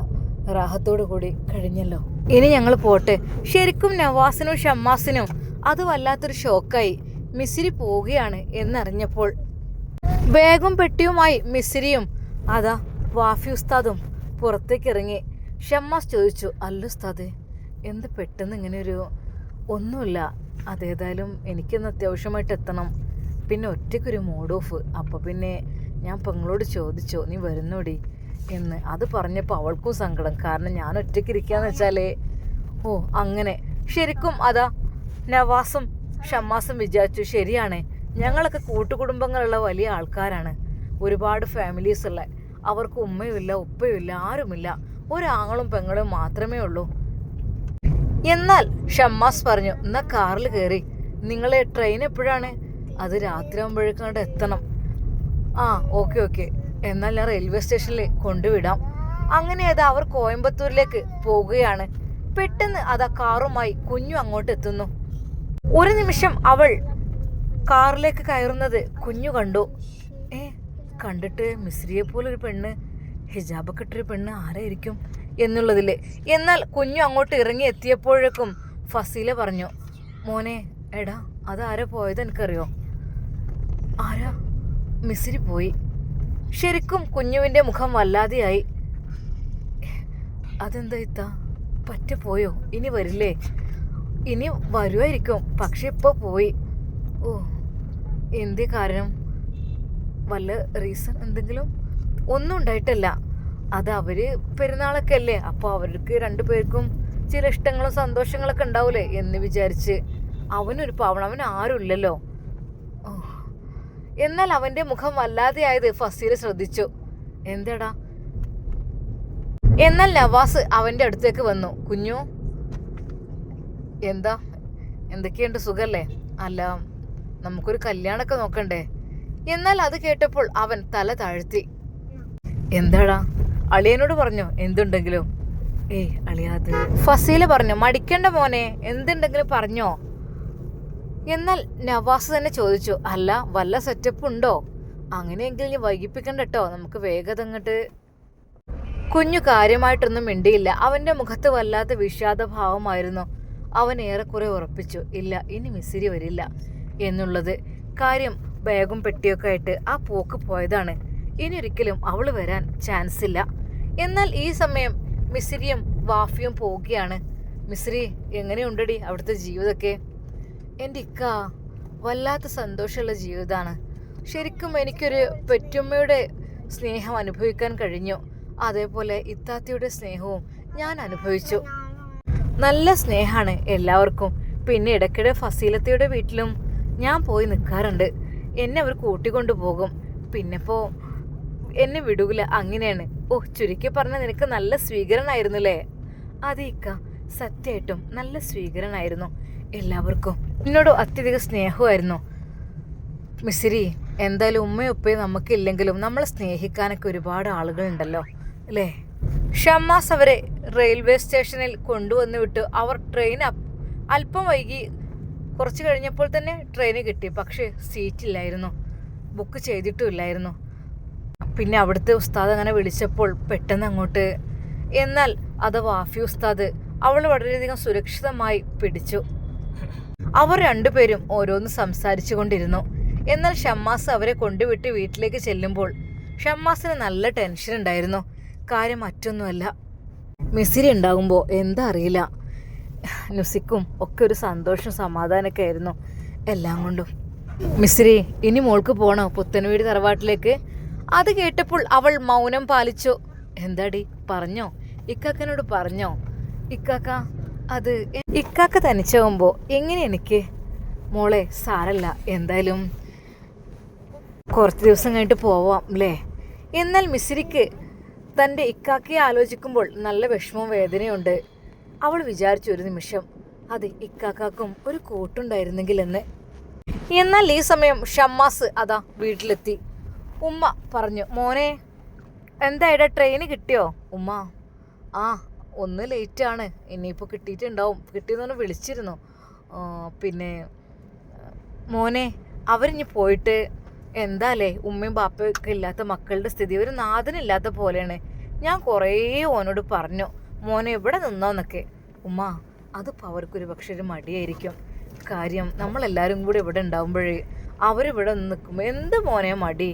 റാഹത്തോടു കൂടി കഴിഞ്ഞല്ലോ. ഇനി ഞങ്ങൾ പോട്ടെ. ശരിക്കും നവാസിനും ഷമ്മാസിനും അത് വല്ലാത്തൊരു ഷോക്കായി. മിസിരി പോവുകയാണ് എന്നറിഞ്ഞപ്പോൾ ബാഗും പെട്ടിയുമായി മിസിരിയും അതാ വാഫി ഉസ്താദും പുറത്തേക്ക് ഇറങ്ങി. ഷമ്മാസ് ചോദിച്ചു, അല്ല ഉസ്താദേ, എന്ത് പെട്ടെന്ന് ഇങ്ങനെ ഒരു? ഒന്നുമില്ല, അതേതായാലും എനിക്കൊന്ന് അത്യാവശ്യമായിട്ട് എത്തണം. പിന്നെ ഒറ്റയ്ക്കൊരു മൂഡ് ഓഫ്. അപ്പോൾ പിന്നെ ഞാൻ പെങ്ങളോട് ചോദിച്ചോ നീ വരുന്നോടി എന്ന്. അത് പറഞ്ഞപ്പോൾ അവൾക്കും സങ്കടം. കാരണം ഞാൻ ഒറ്റയ്ക്ക് ഇരിക്കാന്ന് വെച്ചാലേ. ഓ അങ്ങനെ. ശരിക്കും അതാ നവാസും ഷമ്മാസും വിചാരിച്ചു, ശരിയാണ്, ഞങ്ങളൊക്കെ കൂട്ടുകുടുംബങ്ങളുള്ള വലിയ ആൾക്കാരാണ്, ഒരുപാട് ഫാമിലീസ് ഉള്ള. അവർക്ക് ഉമ്മയുമില്ല ഉപ്പയുമില്ല ആരുമില്ല, ഒരാങ്ങളും പെങ്ങളും മാത്രമേ ഉള്ളൂ. എന്നാൽ ഷമ്മാസ് പറഞ്ഞു, എന്നാ കാറിൽ കയറി. നിങ്ങളെ ട്രെയിൻ എപ്പോഴാണ്? അത് രാത്രി ആകുമ്പോഴേക്കാണ്ട് എത്തണം. ആ ഓക്കെ, എന്നാൽ ഞാൻ റെയിൽവേ സ്റ്റേഷനിൽ കൊണ്ടുവിടാം. അങ്ങനെ അത് അവർ കോയമ്പത്തൂരിലേക്ക് പോകുകയാണ്. പെട്ടെന്ന് അതാ കാറുമായി കുഞ്ഞു അങ്ങോട്ട് എത്തുന്നു. ഒരു നിമിഷം അവൾ കാറിലേക്ക് കയറുന്നത് കുഞ്ഞു കണ്ടു. കണ്ടിട്ട് മിസ്രിയെ പോലൊരു പെണ്ണ്, ഹിജാബൊക്കെ ഇട്ടൊരു പെണ്ണ് ആരായിരിക്കും എന്നുള്ളതിൽ. എന്നാൽ കുഞ്ഞു അങ്ങോട്ട് ഇറങ്ങി എത്തിയപ്പോഴേക്കും ഫസീല പറഞ്ഞു, മോനെ, എടാ അതാരാ പോയത് എനിക്കറിയോ? ആരാ? മിസ്രി പോയി. ശരിക്കും കുഞ്ഞുവിൻ്റെ മുഖം വല്ലാതെയായി. അതെന്താ ഇത്ത, പറ്റ പോയോ? ഇനി വരില്ലേ? ഇനി വരുമായിരിക്കും, പക്ഷെ ഇപ്പോൾ പോയി. ഓ, എന്തേ കാരണം? വല്ല റീസൺ എന്തെങ്കിലും? ഒന്നും ഉണ്ടായിട്ടല്ല. അത് അവർ പെരുന്നാളൊക്കെ അല്ലേ, അപ്പോൾ അവർക്ക് 2 പേർക്കും ചില ഇഷ്ടങ്ങളും സന്തോഷങ്ങളൊക്കെ ഉണ്ടാവൂലേ എന്ന് വിചാരിച്ച്. അവനൊരു പാവണം, അവൻ ആരുമില്ലല്ലോ. ഓ, എന്നാൽ അവൻ്റെ മുഖം വല്ലാതെയായത് ഫസീല ശ്രദ്ധിച്ചു. എന്താടാ? എന്നാൽ നവാസ് അവൻ്റെ അടുത്തേക്ക് വന്നു. കുഞ്ഞു, എന്താ, എന്തൊക്കെയുണ്ട്, സുഖല്ലേ? അല്ല, നമുക്കൊരു കല്യാണമൊക്കെ നോക്കണ്ടേ? എന്നാൽ അത് കേട്ടപ്പോൾ അവൻ തല താഴ്ത്തി. എന്താടാ? അളിയനോട് പറഞ്ഞോ എന്തുണ്ടെങ്കിലും? അളിയാത്. ഫസീല പറഞ്ഞു, മടിക്കണ്ട മോനെ, എന്തുണ്ടെങ്കിലും പറഞ്ഞോ. എന്നാൽ നവാസ് തന്നെ ചോദിച്ചു, അല്ല വല്ല സെറ്റപ്പ് ഉണ്ടോ? അങ്ങനെയെങ്കിൽ ഇനി വൈകിപ്പിക്കണ്ട കേട്ടോ, നമുക്ക് വേഗത അങ്ങോട്ട്. കുഞ്ഞു കാര്യമായിട്ടൊന്നും മിണ്ടിയില്ല. അവൻ്റെ മുഖത്ത് വല്ലാത്ത വിഷാദഭാവമായിരുന്നു. അവൻ ഏറെക്കുറെ ഉറപ്പിച്ചു, ഇല്ല ഇനി മിസ്സിരി വരില്ല എന്നുള്ളത്. കാര്യം ബാഗും പെട്ടിയൊക്കെ ആയിട്ട് ആ പോക്ക് പോയതാണ്. ഇനി ഒരിക്കലും അവൾ വരാൻ ചാൻസ് ഇല്ല. എന്നാൽ ഈ സമയം മിസ്സിരിയും വാഫിയും പോവുകയാണ്. മിസ്സിരി, എങ്ങനെയുണ്ടടി അവിടുത്തെ ജീവിതമൊക്കെ? എൻ്റെ ഇക്ക വല്ലാത്ത സന്തോഷമുള്ള ജീവിതമാണ്. ശരിക്കും എനിക്കൊരു പെറ്റുമ്മയുടെ സ്നേഹം അനുഭവിക്കാൻ കഴിഞ്ഞു. അതേപോലെ ഇത്താത്തിയുടെ സ്നേഹവും ഞാൻ അനുഭവിച്ചു. നല്ല സ്നേഹമാണ് എല്ലാവർക്കും. പിന്നെ ഇടയ്ക്കിടെ ഫസീലത്തയുടെ വീട്ടിലും ഞാൻ പോയി നിൽക്കാറുണ്ട്. എന്നെ അവർ കൂട്ടിക്കൊണ്ടു പോകും. പിന്നെപ്പോൾ എന്നെ വിടൂല. അങ്ങനെയാണ്. ഓ, ചുരുക്കി പറഞ്ഞാൽ നിനക്ക് നല്ല സ്വീകരണമായിരുന്നില്ലേ? അതെ ഇക്ക, സത്യമായിട്ടും നല്ല സ്വീകരണമായിരുന്നു. എല്ലാവർക്കും എന്നോട് അത്യധികം സ്നേഹമായിരുന്നു. മിസ്സിരി, എന്തായാലും ഉമ്മയും ഉപ്പയും നമുക്കില്ലെങ്കിലും നമ്മളെ സ്നേഹിക്കാനൊക്കെ ഒരുപാട് ആളുകളുണ്ടല്ലോ അല്ലേ? ഷമ്മാസ് അവരെ റെയിൽവേ സ്റ്റേഷനിൽ കൊണ്ടുവന്ന് വിട്ടു. അവർ ട്രെയിൻ അല്പം വൈകി. കുറച്ച് കഴിഞ്ഞപ്പോൾ തന്നെ ട്രെയിന് കിട്ടി. പക്ഷേ സീറ്റില്ലായിരുന്നു, ബുക്ക് ചെയ്തിട്ടുമില്ലായിരുന്നു. പിന്നെ അവിടുത്തെ ഉസ്താദ് അങ്ങനെ വിളിച്ചപ്പോൾ പെട്ടെന്ന് അങ്ങോട്ട്. എന്നാൽ അത് വാഫി ഉസ്താദ് അവൾ വളരെയധികം സുരക്ഷിതമായി പിടിച്ചു. അവർ രണ്ടുപേരും ഓരോന്ന് സംസാരിച്ചു കൊണ്ടിരുന്നു. എന്നാൽ ഷമ്മാസ് അവരെ കൊണ്ടുവിട്ട് വീട്ടിലേക്ക് ചെല്ലുമ്പോൾ ഷമ്മാസിന് നല്ല ടെൻഷൻ ഉണ്ടായിരുന്നു. കാര്യം മറ്റൊന്നുമല്ല, മിസ്സിരി ഉണ്ടാകുമ്പോൾ എന്താ അറിയില്ല, നുസിക്കും ഒക്കെ ഒരു സന്തോഷം സമാധാനമൊക്കെ ആയിരുന്നു എല്ലാം കൊണ്ടും. മിസ്സിരി, ഇനി മോൾക്ക് പോണോ പുത്തൻവീട് തറവാട്ടിലേക്ക്? അത് കേട്ടപ്പോൾ അവൾ മൗനം പാലിച്ചു. എന്താടി, പറഞ്ഞോ? ഇക്കാക്കനോട് പറഞ്ഞോ? ഇക്കാക്ക, അത് ഇക്കാക്ക തനിച്ചാവുമ്പോൾ എങ്ങനെ എനിക്ക്? മോളെ സാരല്ല, എന്തായാലും കുറച്ച് ദിവസം കഴിഞ്ഞിട്ട് പോവാം അല്ലേ? എന്നാൽ മിസ്സിരിക്ക് തൻ്റെ ഇക്കാക്കയെ ആലോചിക്കുമ്പോൾ നല്ല വിഷമവും വേദനയുണ്ട്. അവൾ വിചാരിച്ചു ഒരു നിമിഷം, അതെ ഇക്കാക്കും ഒരു കൂട്ടുണ്ടായിരുന്നെങ്കിൽ എന്ന്. എന്നാൽ ഈ സമയം ഷമ്മാസ് അതാ വീട്ടിലെത്തി. ഉമ്മ പറഞ്ഞു, മോനെ എന്തായിടാ, ട്രെയിന് കിട്ടിയോ? ഉമ്മ, ആ ഒന്ന് ലേറ്റാണ്, ഇനിയിപ്പോൾ കിട്ടിയിട്ടുണ്ടാവും. കിട്ടിയെന്ന് പറഞ്ഞാൽ വിളിച്ചിരുന്നു. പിന്നെ മോനെ അവരിഞ്ഞ് പോയിട്ട് എന്താല്ലേ, ഉമ്മയും ബാപ്പയൊക്കെ ഇല്ലാത്ത മക്കളുടെ സ്ഥിതി ഒരു നാഥനില്ലാത്ത പോലെയാണ്. ഞാൻ കുറേ ഓനോട് പറഞ്ഞു, മോനെ എവിടെ നിന്നോന്നൊക്കെ. ഉമ്മ, അതിപ്പോൾ അവർക്കൊരു പക്ഷെ ഒരു മടിയായിരിക്കും. കാര്യം നമ്മളെല്ലാവരും കൂടി ഇവിടെ ഉണ്ടാകുമ്പോഴേ അവരിവിടെ നിൽക്കുമ്പോൾ എന്ത് മോനെ മടി?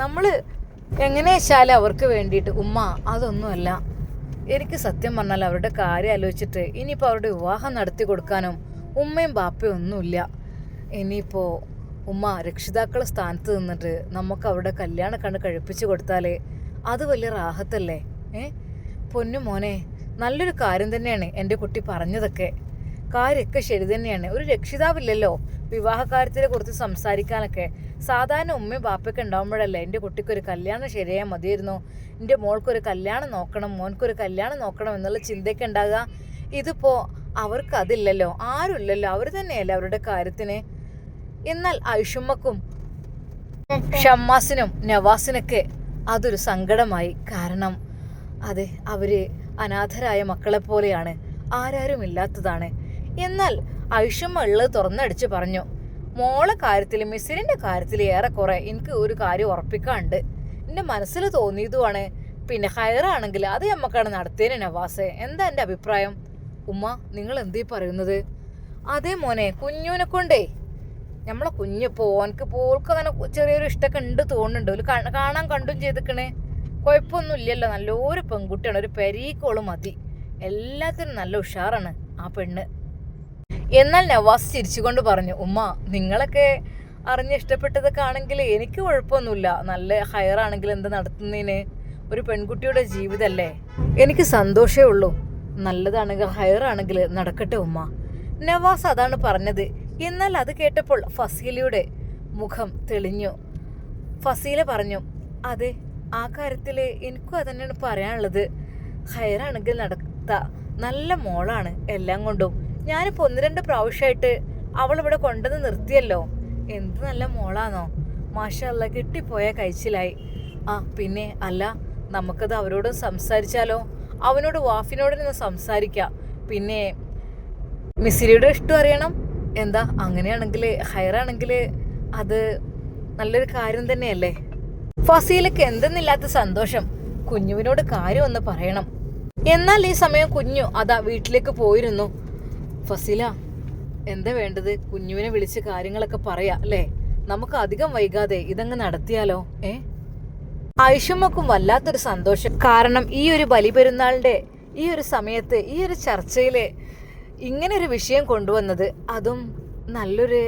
നമ്മൾ എങ്ങനെ വെച്ചാലും അവർക്ക് വേണ്ടിയിട്ട്. ഉമ്മ, അതൊന്നുമല്ല, എനിക്ക് സത്യം പറഞ്ഞാൽ അവരുടെ കാര്യം ആലോചിച്ചിട്ട് ഇനിയിപ്പോൾ അവരുടെ വിവാഹം നടത്തി കൊടുക്കാനും ഉമ്മയും ബാപ്പയും ഒന്നുമില്ല. ഇനിയിപ്പോൾ ഉമ്മ രക്ഷിതാക്കളുടെ സ്ഥാനത്ത് നിന്നിട്ട് നമുക്ക് അവരുടെ കല്യാണം കണ്ട് കഴിപ്പിച്ച് കൊടുത്താലേ അത് വലിയ റാഹത്തല്ലേ? പൊന്നു മോനെ, നല്ലൊരു കാര്യം തന്നെയാണ് എൻ്റെ കുട്ടി പറഞ്ഞതൊക്കെ. കാര്യമൊക്കെ ശരി തന്നെയാണ്. ഒരു രക്ഷിതാവില്ലല്ലോ വിവാഹകാര്യത്തിനെ കുറിച്ച് സംസാരിക്കാനൊക്കെ. സാധാരണ ഉമ്മയും ബാപ്പയൊക്കെ ഉണ്ടാകുമ്പോഴല്ലേ എൻ്റെ കുട്ടിക്കൊരു കല്യാണം ശരിയായാൽ മതിയായിരുന്നു, എൻ്റെ മോൾക്കൊരു കല്യാണം നോക്കണം, മോൻക്കൊരു കല്യാണം നോക്കണം എന്നുള്ള ചിന്തയൊക്കെ ഉണ്ടാകുക. ഇതിപ്പോൾ അവർക്ക് അതില്ലല്ലോ, ആരുമില്ലല്ലോ, അവർ തന്നെയല്ലേ അവരുടെ കാര്യത്തിന്. എന്നാൽ ഐഷുമ്മക്കും ഷമ്മാസിനും നവാസിനൊക്കെ അതൊരു സങ്കടമായി. കാരണം അതെ, അവര് അനാഥരായ മക്കളെ പോലെയാണ്, ആരാരും ഇല്ലാത്തതാണ്. എന്നാൽ ഐഷുമ്മ ഉള്ളത് തുറന്നടിച്ച് പറഞ്ഞു, മോളെ കാര്യത്തിൽ മിസ്സിലിൻ്റെ കാര്യത്തിൽ ഏറെക്കുറെ എനിക്ക് ഒരു കാര്യം ഉറപ്പിക്കാണ്ട്. എൻ്റെ മനസ്സിൽ തോന്നിയതുമാണ്. പിന്നെ ഹയറാണെങ്കിൽ അത് നമ്മക്കാണ് നടത്തിയതിന് നവാസെ. എന്താ എൻ്റെ അഭിപ്രായം? ഉമ്മ, നിങ്ങൾ എന്തീ പറയുന്നത്? അതേ മോനെ, കുഞ്ഞൂനെ കൊണ്ടേ നമ്മളെ കുഞ്ഞിപ്പോൾ ഓനക്ക് പോൾക്ക് അങ്ങനെ ചെറിയൊരു ഇഷ്ടമൊക്കെ ഉണ്ട് തോന്നുന്നുണ്ട്. ഒരു കാണാൻ കണ്ടും ചെയ്തിക്കണേ, കുഴപ്പമൊന്നും ഇല്ലല്ലോ. നല്ലൊരു പെൺകുട്ടിയാണ്, ഒരു പെരീക്കോള് മതി, എല്ലാത്തിനും നല്ല ഉഷാറാണ് ആ പെണ്ണ്. എന്നാൽ നവാസ് ചിരിച്ചുകൊണ്ട് പറഞ്ഞു, ഉമ്മ നിങ്ങളൊക്കെ അറിഞ്ഞ് ഇഷ്ടപ്പെട്ടതൊക്കെ ആണെങ്കിൽ എനിക്ക് കുഴപ്പമൊന്നുമില്ല. നല്ല ഹയറാണെങ്കിൽ എന്താ നടത്തുന്നതിന്? ഒരു പെൺകുട്ടിയുടെ ജീവിതമല്ലേ, എനിക്ക് സന്തോഷമേ ഉള്ളൂ. നല്ലതാണെങ്കിൽ ഹയറാണെങ്കിൽ നടക്കട്ടെ ഉമ്മ. നവാസ് അതാണ് പറഞ്ഞത്. എന്നാൽ അത് കേട്ടപ്പോൾ ഫസീലയുടെ മുഖം തെളിഞ്ഞു. ഫസീല പറഞ്ഞു, അതെ ആ കാര്യത്തിൽ എനിക്കും അതന്നെയാണ് പറയാനുള്ളത്. ഹയറാണെങ്കിൽ നടത്ത, നല്ല മോളാണ് എല്ലാം കൊണ്ടും. ഞാനിപ്പോൾ 1-2 പ്രാവശ്യമായിട്ട് അവളിവിടെ കൊണ്ടുവന്ന് നിർത്തിയല്ലോ. എന്ത് നല്ല മോളാണോ, മാഷാ അല്ലാ, കിട്ടിപ്പോയ കഴിച്ചിലായി. ആ പിന്നെ അല്ല, നമുക്കത് അവരോട് സംസാരിച്ചാലോ? അവനോട് വാഫിനോട് നിന്ന് സംസാരിക്കാം. പിന്നെ മിസ്സിരിയുടെ ഇഷ്ടം അറിയണം. എന്താ അങ്ങനെയാണെങ്കിൽ ഹയറാണെങ്കിൽ അത് നല്ലൊരു കാര്യം തന്നെയല്ലേ? ഫസീലക്ക് എന്തെന്നില്ലാത്ത സന്തോഷം. കുഞ്ഞുവിനോട് കാര്യം ഒന്ന് പറയണം. എന്നാൽ ഈ സമയം കുഞ്ഞു അതാ വീട്ടിലേക്ക് പോയിരുന്നു. ഫസീല, എന്താ വേണ്ടത്? കുഞ്ഞുവിനെ വിളിച്ച് കാര്യങ്ങളൊക്കെ പറയാ അല്ലേ? നമുക്ക് അധികം വൈകാതെ ഇതങ്ങ് നടത്തിയാലോ? ആയിഷമ്മക്കും വല്ലാത്തൊരു സന്തോഷം. കാരണം ഈ ഒരു ബലിപെരുന്നാളിന്റെ ഈ ഒരു സമയത്ത് ഈ ഒരു ചർച്ചയില് ഇങ്ങനെ ഒരു വിഷയം കൊണ്ടുവന്നത്, അതും നല്ലൊരു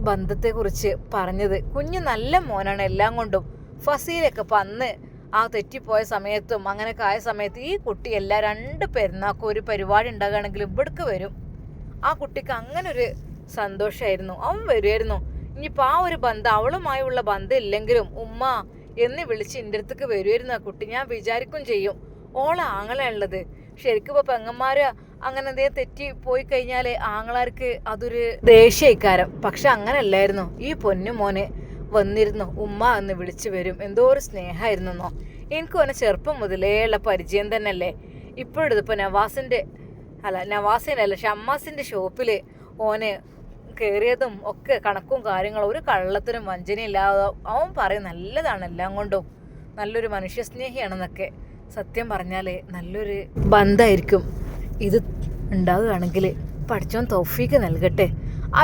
ബന്ധത്തെക്കുറിച്ച് പറഞ്ഞത്. കുഞ്ഞ് നല്ല മോനാണ് എല്ലാം കൊണ്ടും. ഫസീലൊക്കെ ഇപ്പം അന്ന് ആ തെറ്റിപ്പോയ സമയത്തും അങ്ങനെയൊക്കെ ആയ സമയത്ത് ഈ കുട്ടി എല്ലാ 2 പെരുന്നാൾക്കും ഒരു പരിപാടി ഉണ്ടാകുകയാണെങ്കിൽ ഇവിടേക്ക് വരും. ആ കുട്ടിക്ക് അങ്ങനെ ഒരു സന്തോഷമായിരുന്നു. അവൻ വരുമായിരുന്നു. ഇനിയിപ്പോൾ ആ ഒരു ബന്ധം, അവളുമായുള്ള ബന്ധം ഇല്ലെങ്കിലും ഉമ്മ എന്ന് വിളിച്ച് എൻ്റെ അടുത്തേക്ക് വരുമായിരുന്നു ആ കുട്ടി. ഞാൻ വിചാരിക്കും ചെയ്യും ഓളെ ആങ്ങളയുള്ളത്. ശരിക്കും ഇപ്പോൾ പെങ്ങന്മാർ അങ്ങനെ എന്തെങ്കിലും തെറ്റി പോയി കഴിഞ്ഞാൽ ആങ്ങളാർക്ക് അതൊരു ദേഷ്യക്കാരം. പക്ഷെ അങ്ങനെയല്ലായിരുന്നു. ഈ പൊന്നു മോനെ വന്നിരുന്നു, ഉമ്മ എന്ന് വിളിച്ചു വരും. എന്തോ ഒരു സ്നേഹമായിരുന്നോ. എനിക്ക് ഓനെ ചെറുപ്പം മുതലേ ഉള്ള പരിചയം തന്നെയല്ലേ. ഇപ്പോഴതിപ്പോൾ നവാസിൻ്റെ അല്ല ഷമ്മാസിൻ്റെ ഷോപ്പിൽ ഓന് കയറിയതും ഒക്കെ കണക്കും കാര്യങ്ങളും ഒരു കള്ളത്തിനും വഞ്ചനയില്ലാതെ അവൻ പറയും നല്ലതാണ്, എല്ലാം കൊണ്ടും നല്ലൊരു മനുഷ്യസ്നേഹിയാണെന്നൊക്കെ. സത്യം പറഞ്ഞാൽ നല്ലൊരു ബന്ധമായിരിക്കും ഇത് ഉണ്ടാവുകയാണെങ്കിൽ. പഠിച്ചോൻ തൗഫീക്ക് നൽകട്ടെ.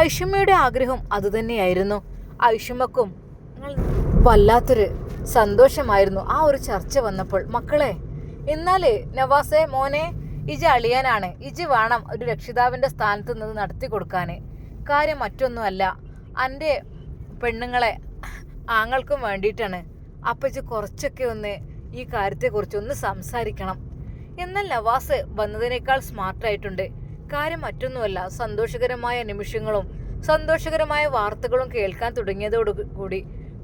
ഐഷമ്മയുടെ ആഗ്രഹം അതുതന്നെയായിരുന്നു. ഐഷമ്മക്കും വല്ലാത്തൊരു സന്തോഷമായിരുന്നു ആ ഒരു ചർച്ച വന്നപ്പോൾ. മക്കളെ, എന്നാലേ നവാസെ മോനെ, ഇജ് അളിയാനാണ്, ഇജ് വേണം ഒരു രക്ഷിതാവിൻ്റെ സ്ഥാനത്ത് നിന്ന് നടത്തി കൊടുക്കാൻ. കാര്യം മറ്റൊന്നുമല്ല, എൻ്റെ പെണ്ണുങ്ങളെ ആങ്ങൾക്കും വേണ്ടിയിട്ടാണ്. അപ്പം ഇജ് കുറച്ചൊക്കെ ഒന്ന് ഈ കാര്യത്തെക്കുറിച്ച് ഒന്ന് സംസാരിക്കണം. എന്നാൽ നവാസ് വന്നതിനേക്കാൾ സ്മാർട്ടായിട്ടുണ്ട്. കാര്യം മറ്റൊന്നുമല്ല, സന്തോഷകരമായ നിമിഷങ്ങളും സന്തോഷകരമായ വാർത്തകളും കേൾക്കാൻ തുടങ്ങിയതോടുകൂടി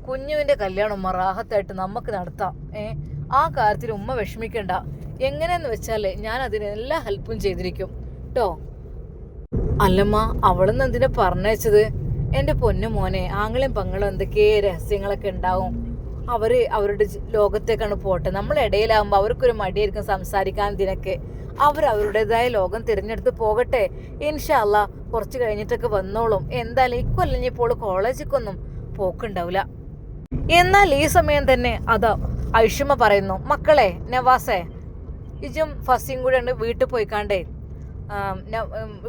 കുഞ്ഞുവിൻ്റെ കല്യാണം റാഹത്തായിട്ട് നമുക്ക് നടത്താം. ആ കാര്യത്തിൽ ഉമ്മ വിഷമിക്കണ്ട. എങ്ങനെയെന്ന് വെച്ചാൽ ഞാൻ അതിന് എല്ലാ ഹെൽപ്പും ചെയ്തിരിക്കും കേട്ടോ. അല്ലമ്മ, അവളെന്ന് എന്തിനാ പറഞ്ഞയച്ചത്? എൻ്റെ പൊന്നു മോനെ, ആങ്ങളും പങ്ങളും എന്തൊക്കെ രഹസ്യങ്ങളൊക്കെ ഉണ്ടാവും. അവരുടെ ലോകത്തേക്കാണ് പോട്ടെ. നമ്മളിടയിലാകുമ്പോൾ അവർക്കൊരു മടിയായിരിക്കും സംസാരിക്കാൻ. ഇതിനൊക്കെ അവരുടേതായ ലോകം തിരഞ്ഞെടുത്ത് പോകട്ടെ. ഇൻഷാ അല്ലാ കുറച്ച് കഴിഞ്ഞിട്ടൊക്കെ വന്നോളും. എന്തായാലും ഇക്കൊല്ലഞ്ഞിപ്പോൾ കോളേജിലേക്കൊന്നും പോക്കുണ്ടാവില്ല. എന്നാൽ ഈ സമയം തന്നെ അതാ ഐഷമ്മ പറയുന്നു, മക്കളെ, നവാസെ, ഇജും ഫസിയും കൂടെ ഉണ്ട് വീട്ടിൽ പോയിക്കാണ്ടേ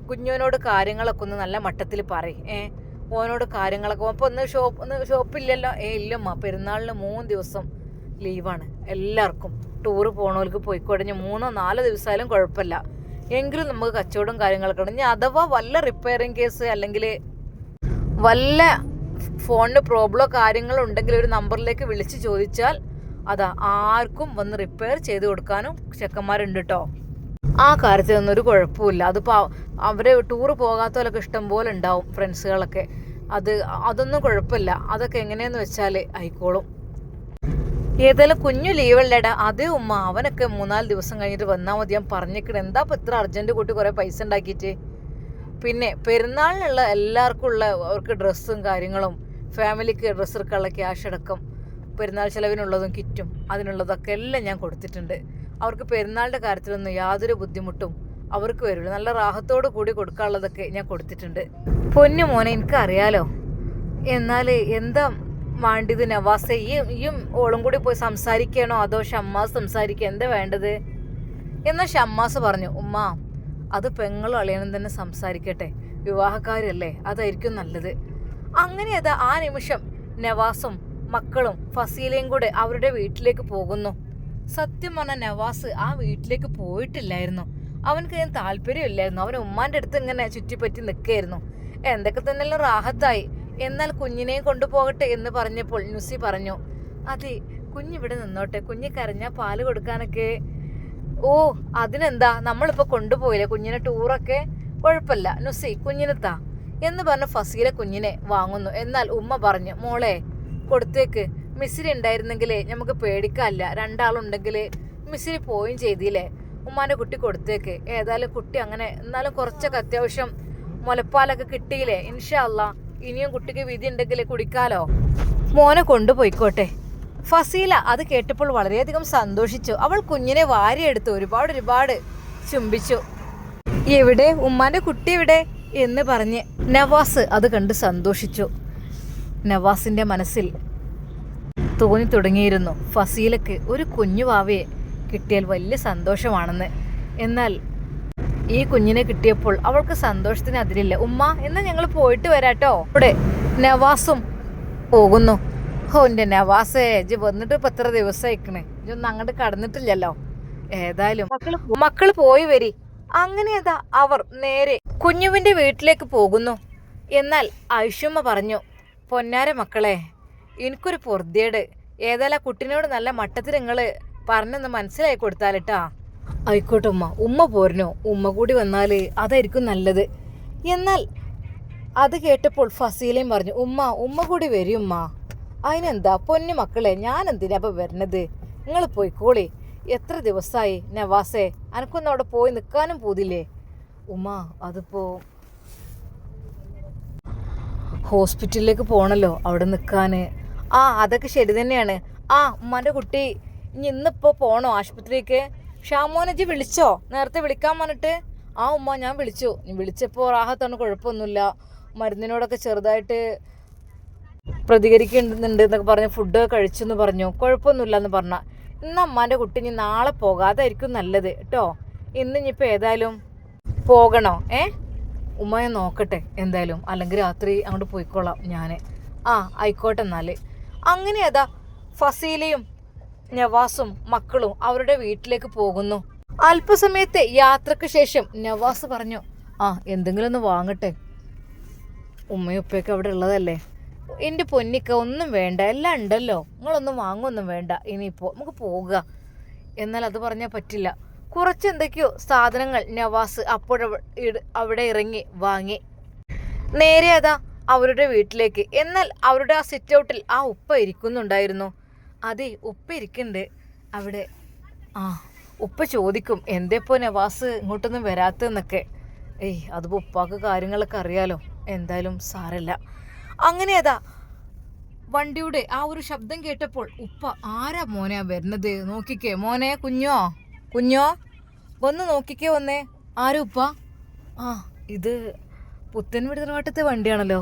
കുഞ്ഞുവിനോട് കാര്യങ്ങളൊക്കെ ഒന്ന് നല്ല മട്ടത്തിൽ പറയും. ഓനോട് കാര്യങ്ങളൊക്കെ. അപ്പോൾ ഒന്ന് ഷോപ്പില്ലല്ലോ? ഇല്ലമ്മ, പെരുന്നാളിന് 3 ദിവസം ലീവാണ് എല്ലാവർക്കും. ടൂറ് പോണവർക്ക് പോയിക്കോട്ടെ. 3-4 ദിവസമായാലും കുഴപ്പമില്ല. എങ്കിലും നമുക്ക് കച്ചവടം കാര്യങ്ങളൊക്കെ ഉണ്ട്. ഇനി അഥവാ വല്ല റിപ്പയറിങ് കേസ് അല്ലെങ്കിൽ വല്ല ഫോണിന് പ്രോബ്ലമോ കാര്യങ്ങളോ ഉണ്ടെങ്കിൽ ഒരു നമ്പറിലേക്ക് വിളിച്ച് ചോദിച്ചാൽ അതാ ആർക്കും വന്ന് റിപ്പയർ ചെയ്ത് കൊടുക്കാനും ചെക്കന്മാരുണ്ട് കേട്ടോ. ആ കാര്യത്തിലൊന്നും ഒരു കുഴപ്പമില്ല. അതിപ്പോൾ അവരെ ടൂറ് പോകാത്തവരൊക്കെ ഇഷ്ടം പോലെ ഉണ്ടാവും, ഫ്രണ്ട്സുകളൊക്കെ. അതൊന്നും കുഴപ്പമില്ല. അതൊക്കെ എങ്ങനെയെന്ന് വെച്ചാൽ ആയിക്കോളും. ഏതായാലും കുഞ്ഞു ലീവല്ലേടാ? അതേ ഉമ്മ, അവനൊക്കെ 3-4 ദിവസം കഴിഞ്ഞിട്ട് വന്നാൽ മതി. ഞാൻ പറഞ്ഞിരിക്കണം. എന്താ ഇപ്പം ഇത്ര അർജൻറ്റ് കൂട്ടി കുറേ പൈസ ഉണ്ടാക്കിയിട്ട്. പിന്നെ പെരുന്നാളിനുള്ള എല്ലാവർക്കും ഉള്ള അവർക്ക് ഡ്രസ്സും കാര്യങ്ങളും, ഫാമിലിക്ക് ഡ്രസ്സ് എടുക്കാനുള്ള ക്യാഷ് അടക്കം, പെരുന്നാൾ ചിലവിനുള്ളതും കിറ്റും അതിനുള്ളതൊക്കെ എല്ലാം ഞാൻ കൊടുത്തിട്ടുണ്ട്. അവർക്ക് പെരുന്നാളിൻ്റെ കാര്യത്തിലൊന്നും യാതൊരു ബുദ്ധിമുട്ടും അവർക്ക് വരില്ല. നല്ല റാഹത്തോട് കൂടി കൊടുക്കാനുള്ളതൊക്കെ ഞാൻ കൊടുത്തിട്ടുണ്ട്. പൊന്നു മോനെ, എനിക്കറിയാലോ. എന്നാൽ എന്താ വേണ്ടത് നവാസെ? ഈയും ഓളും കൂടി പോയി സംസാരിക്കണോ അതോ ഷമ്മാസ് സംസാരിക്കുക? എന്താ വേണ്ടത്? എന്നാൽ ഷമ്മാസ് പറഞ്ഞു, ഉമ്മ, അത് പെങ്ങളും അളിയനും തന്നെ സംസാരിക്കട്ടെ, വിവാഹക്കാരല്ലേ, അതായിരിക്കും നല്ലത്. അങ്ങനെ അതാ ആ നിമിഷം നവാസും മക്കളും ഫസീലയും കൂടെ അവരുടെ വീട്ടിലേക്ക് പോകുന്നു. സത്യം പറഞ്ഞ നവാസ് ആ വീട്ടിലേക്ക് പോയിട്ടില്ലായിരുന്നു. അവനക്ക് ഞാൻ താല്പര്യമില്ലായിരുന്നു. അവൻ ഉമ്മാൻ്റെ അടുത്ത് ഇങ്ങനെ ചുറ്റിപ്പറ്റി നിൽക്കുകയായിരുന്നു. എന്തൊക്കെ തന്നെല്ലാം റാഹത്തായി. എന്നാൽ കുഞ്ഞിനെയും കൊണ്ടുപോകട്ടെ എന്ന് പറഞ്ഞപ്പോൾ നുസി പറഞ്ഞു, അതെ, കുഞ്ഞിവിടെ നിന്നോട്ടെ, കുഞ്ഞ് കരഞ്ഞാൽ പാല് കൊടുക്കാനൊക്കെ. ഓ, അതിനെന്താ, നമ്മളിപ്പോൾ കൊണ്ടുപോയില്ലേ കുഞ്ഞിനെ ടൂറൊക്കെ, കുഴപ്പമില്ല നുസി, കുഞ്ഞിനെത്താ എന്ന് പറഞ്ഞ് ഫസീല കുഞ്ഞിനെ വാങ്ങുന്നു. എന്നാൽ ഉമ്മ പറഞ്ഞു, മോളെ കൊടുത്തേക്ക്, മിസ്സിരി ഉണ്ടായിരുന്നെങ്കിലേ നമുക്ക് പേടിക്കാനില്ല, 2 ആളുണ്ടെങ്കിൽ മിസ്സിരി പോയും ചെയ്തില്ലേ, ഉമ്മാൻ്റെ കുട്ടി കൊടുത്തേക്ക്. ഏതായാലും കുട്ടി അങ്ങനെ എന്നാലും കുറച്ചൊക്കെ അത്യാവശ്യം മുലപ്പാലൊക്കെ കിട്ടിയില്ലേ, ഇൻഷാ അല്ലാ ഇനിയും കുട്ടിക്ക് വിധി ഉണ്ടെങ്കിൽ കുടിക്കാലോ, മോനെ കൊണ്ടുപോയിക്കോട്ടെ. ഫസീല അത് കേട്ടപ്പോൾ വളരെയധികം സന്തോഷിച്ചു. അവൾ കുഞ്ഞിനെ വാരിയെടുത്ത് ഒരുപാട് ചുംബിച്ചു. എവിടെ ഉമ്മാൻ്റെ കുട്ടി എവിടെ എന്ന് പറഞ്ഞ് നവാസ് അത് കണ്ട് സന്തോഷിച്ചു. നവാസിൻ്റെ മനസ്സിൽ തോന്നി തുടങ്ങിയിരുന്നു ഫസീലക്ക് ഒരു കുഞ്ഞു വാവയെ കിട്ടിയാൽ വലിയ സന്തോഷമാണെന്ന്. എന്നാൽ ഈ കുഞ്ഞിനെ കിട്ടിയപ്പോൾ അവൾക്ക് സന്തോഷത്തിന് അതിരില്ല. ഉമ്മ എന്നാൽ ഞങ്ങൾ പോയിട്ട് വരാട്ടോ. ഇവിടെ നവാസും പോകുന്നു. എൻ്റെ നവാസേ ഇജ്ജ് വന്നിട്ട് ഇപ്പം എത്ര ദിവസമായിക്കണേ, ഇതൊന്നും അങ്ങോട്ട് കടന്നിട്ടില്ലല്ലോ. ഏതായാലും മക്കള് പോയി വരി. അങ്ങനെ അതാ അവർ നേരെ കുഞ്ഞുവിൻ്റെ വീട്ടിലേക്ക് പോകുന്നു. എന്നാൽ ഐഷുമ്മ പറഞ്ഞു, പൊന്നാര മക്കളെ, എനിക്കൊരു പൊറുതിയേട്. ഏതായാലും ആ കുട്ടിനോട് നല്ല മട്ടത്തിൽ നിങ്ങൾ പറഞ്ഞൊന്ന് മനസ്സിലാക്കി കൊടുത്താലിട്ടാ. ആയിക്കോട്ടെ ഉമ്മ. ഉമ്മ പോരണോ? ഉമ്മ കൂടി വന്നാൽ അതായിരിക്കും നല്ലത്. എന്നാൽ അത് കേട്ടപ്പോൾ ഫസീലയും പറഞ്ഞു, ഉമ്മ കൂടി വരും ഉമ്മ. അതിനെന്താ പൊന്നു മക്കളെ, ഞാൻ എന്തിനാ അപ്പം വരണത്? നിങ്ങൾ പോയിക്കോളി. എത്ര ദിവസമായി നവാസേ, അനക്കൊന്നും അവിടെ പോയി നിൽക്കാനും പോതില്ലേ? ഉമ്മ അതിപ്പോ ഹോസ്പിറ്റലിലേക്ക് പോകണല്ലോ, അവിടെ നിൽക്കാൻ. അതൊക്കെ ശരി തന്നെയാണ്. ഉമ്മാൻ്റെ കുട്ടി ഇന്നിപ്പോൾ പോകണോ ആശുപത്രിക്ക്? ഷാമോനജി വിളിച്ചോ? നേരത്തെ വിളിക്കാൻ പറഞ്ഞിട്ട്. ഉമ്മ ഞാൻ വിളിച്ചു. വിളിച്ചപ്പോൾ റാഹത്താണ്, കുഴപ്പമൊന്നുമില്ല, മരുന്നിനോടൊക്കെ ചെറുതായിട്ട് പ്രതികരിക്കുന്നുണ്ട് എന്നൊക്കെ പറഞ്ഞു, ഫുഡ് കഴിച്ചെന്ന് പറഞ്ഞു, കുഴപ്പമൊന്നുമില്ല എന്ന് പറഞ്ഞ. ഇന്ന് അമ്മാൻ്റെ കുട്ടി ഇനി നാളെ പോകാതായിരിക്കും നല്ലത് കേട്ടോ. ഇന്നിപ്പോൾ ഏതായാലും പോകണോ? ഉമ്മ ഞാൻ നോക്കട്ടെ എന്തായാലും, അല്ലെങ്കിൽ രാത്രി അങ്ങോട്ട് പോയിക്കോളാം ഞാൻ. ആയിക്കോട്ടെ എന്നാൽ. അങ്ങനെ അതാ ഫസീലയും നവാസും മക്കളും അവരുടെ വീട്ടിലേക്ക് പോകുന്നു. അല്പസമയത്തെ യാത്രക്ക് ശേഷം നവാസ് പറഞ്ഞു, എന്തെങ്കിലും ഒന്ന് വാങ്ങട്ടെ. ഉമ്മയും ഉപ്പയൊക്കെ അവിടെ ഉള്ളതല്ലേ. എൻ്റെ പൊന്നിക്ക ഒന്നും വേണ്ട, എല്ലാം ഉണ്ടല്ലോ, നിങ്ങളൊന്നും വാങ്ങൊന്നും വേണ്ട, ഇനിയിപ്പോൾ നമുക്ക് പോകുക. എന്നാൽ അത് പറഞ്ഞാൽ പറ്റില്ല. കുറച്ച് എന്തൊക്കെയോ സാധനങ്ങൾ നവാസ് അവിടെ ഇറങ്ങി വാങ്ങി. നേരെ അതാ അവരുടെ വീട്ടിലേക്ക്. എന്നാൽ അവരുടെ ആ സിറ്റ് ഔട്ടിൽ ആ ഉപ്പ ഇരിക്കുന്നുണ്ടായിരുന്നു. അതെ, ഉപ്പ ഇരിക്കുന്നുണ്ട് അവിടെ. ഉപ്പ ചോദിക്കും, എന്തേപ്പോ നവാസ് ഇങ്ങോട്ടൊന്നും വരാത്തെന്നൊക്കെ. അതിപ്പോൾ ഉപ്പാക്ക് കാര്യങ്ങളൊക്കെ അറിയാലോ, എന്തായാലും സാരല്ല. അങ്ങനെ അതാ വണ്ടിയുടെ ആ ഒരു ശബ്ദം കേട്ടപ്പോൾ ഉപ്പ, ആരാ മോനെ വരുന്നത്? നോക്കിക്കേ മോനെ, കുഞ്ഞോ വന്ന് നോക്കിക്കേ വന്നേ. ആരും ഉപ്പ? ഇത് പുത്തൻ വിടുതറവാട്ടത്തെ വണ്ടിയാണല്ലോ.